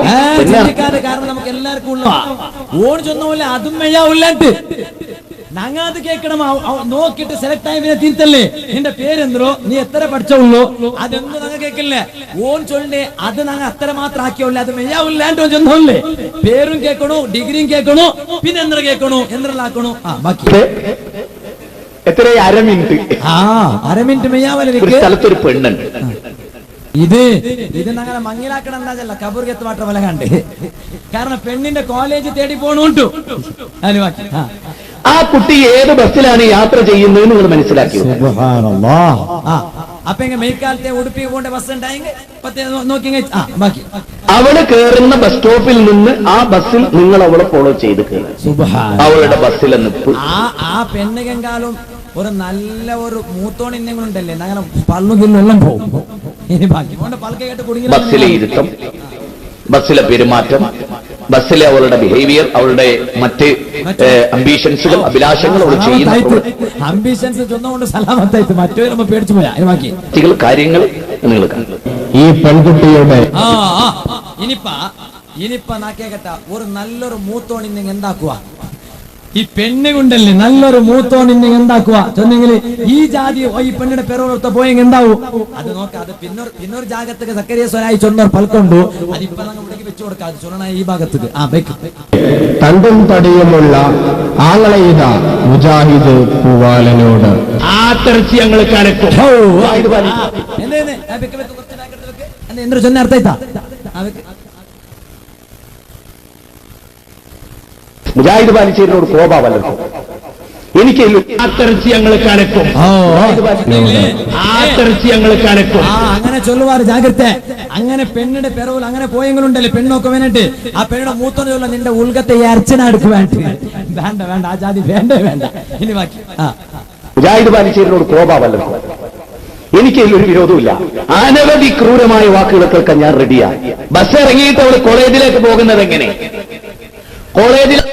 ചിന്തിക്കാതെ കാരണം നമുക്ക് എല്ലാവർക്കും ഉള്ള ഓൺ ചൊന്നപോലെ അതും മെയ്യാവില്ലണ്ട്. ഞങ്ങൾ അത് കേൾക്കണം. നോക്കിയിട്ട് സെലക്ട് ആയതിനെ തിരിത്തല്ലേ, നിന്റെ പേരെന്തോ, നീ എത്ര പഠിച്ചുള്ളൂ, അതൊന്നും ഞങ്ങൾ കേൾക്കില്ലേ. ഓൺ ചൊല്ലേ അത് ഞങ്ങൾ അത്ര മാത്രം ആക്കിയുള്ളേ, അത് മെയ്യാവില്ലാണ്ട് ചൊന്നോല്ലേ. പേരും കേൾക്കണു, ഡിഗ്രിയും കേൾക്കണു, പിന്നെ എന്ത്ര കേൾക്കണു, എന്തെല്ലാം ആക്കണു. ബാക്കി എത്ര? 1/2 മിനിറ്റ്. 1/2 മിനിറ്റ് മെയ്യാവല്ലേ. സ്ഥലത്തൊരു പെണ്ണുണ്ട്. ഇത് ഞങ്ങളെ മങ്ങിലാക്കണം എന്താ കബൂർഗത്ത് മാറ്റം വല്ല കണ്ട്. കാരണം പെണ്ണിന്റെ കോളേജ് തേടി പോണുണ്ടു. ആ കുട്ടി ഏത് ബസ്സിലാണ് യാത്ര ചെയ്യുന്നത് നിങ്ങൾ മനസ്സിലാക്കി? അപ്പൊ മെയ്ക്കാലത്തെ ഉടുപ്പി പോകേണ്ട ബസ് ഉണ്ടായെങ്കിൽ നോക്കി ബാക്കി അവള് കേറുന്ന ബസ് സ്റ്റോപ്പിൽ നിന്ന് ആ ബസ്സിൽ നിങ്ങൾ അവളെ ഫോളോ ചെയ്ത് അവളുടെ ബസ്സിൽ ആ പെണ്ണുകെങ്കാലും ഒരു നല്ല ഒരു മൂത്തോണിണ്ടെങ്കിലുണ്ടല്ലേ, അങ്ങനെ പള്ളുകില്ലെല്ലാം പോകും. ഇനി ബാക്കി പൽക്ക കേട്ട് കുടുങ്ങി. ബസ്സിലെ ഇരുത്തം, ബസ്സിലെ പെരുമാറ്റം, ബസ്സിലെ അവളുടെ ബിഹേവിയർ, അവളുടെ മറ്റ് അംബീഷൻസുകൾ, അഭിലാഷങ്ങൾ അവൾ ചെയ്യുന്ന അംബീഷൻസ് ചൊന്നുകൊണ്ട് സലാമത്തായിട്ട് മറ്റൊരു നമ്മൾ പേടിച്ചു പോയാ. ബാക്കി കാര്യങ്ങൾ നിങ്ങൾ കാണും. ഈ പെൺകുട്ടിയുടെ ഇനിപ്പ നാക്കേക്കട്ട ഒരു നല്ലൊരു മൂത്തോണിന്നെങ്കിൽ എന്താക്കുക? ഈ പെണ്ണുകൊണ്ടല്ലേ നല്ലൊരു മൂത്തോണിന്നെങ്കിൽ എന്താക്കുക? ചൊന്നെങ്കിൽ ഈ ജാതി ഈ പെണ്ണിന്റെ പെരോർത്ത പോയെങ്കിൽ എന്താവും? അത് നോക്കാം. അത് പിന്നൊരു ജാഗത്തേക്ക് സക്കരിയ സ്വരായി ചൊന്നോർ പൽക്കൊണ്ടു. അതിപ്പോ നമ്മൾ ഇവിടേക്ക് വെച്ചു കൊടുക്കാം. അത് ചൊണ്ണ ഈ ഭാഗത്തേക്ക് തണ്ടും തടിയുമുള്ള ആങ്ങളെ ഇതാ മുജാഹിദ് പൂവാലനോട് ആത്തർച്ചി ഞങ്ങൾ കലക്കും. എന്തൊരു ചൊന്ന അർത്ഥ മുജാഹിദ് ബാലിച്ചേരിനോട് കോപ വല്ലതും എനിക്ക് ആത്തർച്ചി ഞങ്ങൾ കലക്കും. ആത്തർച്ചി ഞങ്ങൾ കലക്കും. അങ്ങനെ ചൊല്ലുവാറ് ജാഗ്രത. അങ്ങനെ പെണ്ണിന്റെ പിറവിൽ അങ്ങനെ പോയെങ്കിലുണ്ടല്ലേ പെണ്ണൊക്കെ വേണ്ടിട്ട് ആ പെണ്ണിന്റെ മൂത്തോന്ന് ചൊല്ല നിന്റെ ഉൾഗത്തെ ഈ അർച്ചന എടുക്ക് വേണ്ട വേണ്ട ആ ജാതി വേണ്ട. ഇനി ബാക്കി മുജാഹിദ് ബാലിച്ചേരിനോട് കോപ വല്ലതും എനിക്ക് ഒരു വിരോധമില്ല. അനവധി ക്രൂരമായ വാക്കുകൾ കേൾക്കാൻ ഞാൻ റെഡിയാണ്. ബസ് ഇറങ്ങിയിട്ട് അവൾ കോളേജിലേക്ക് പോകുന്നത് എങ്ങനെ? കോളേജിൽ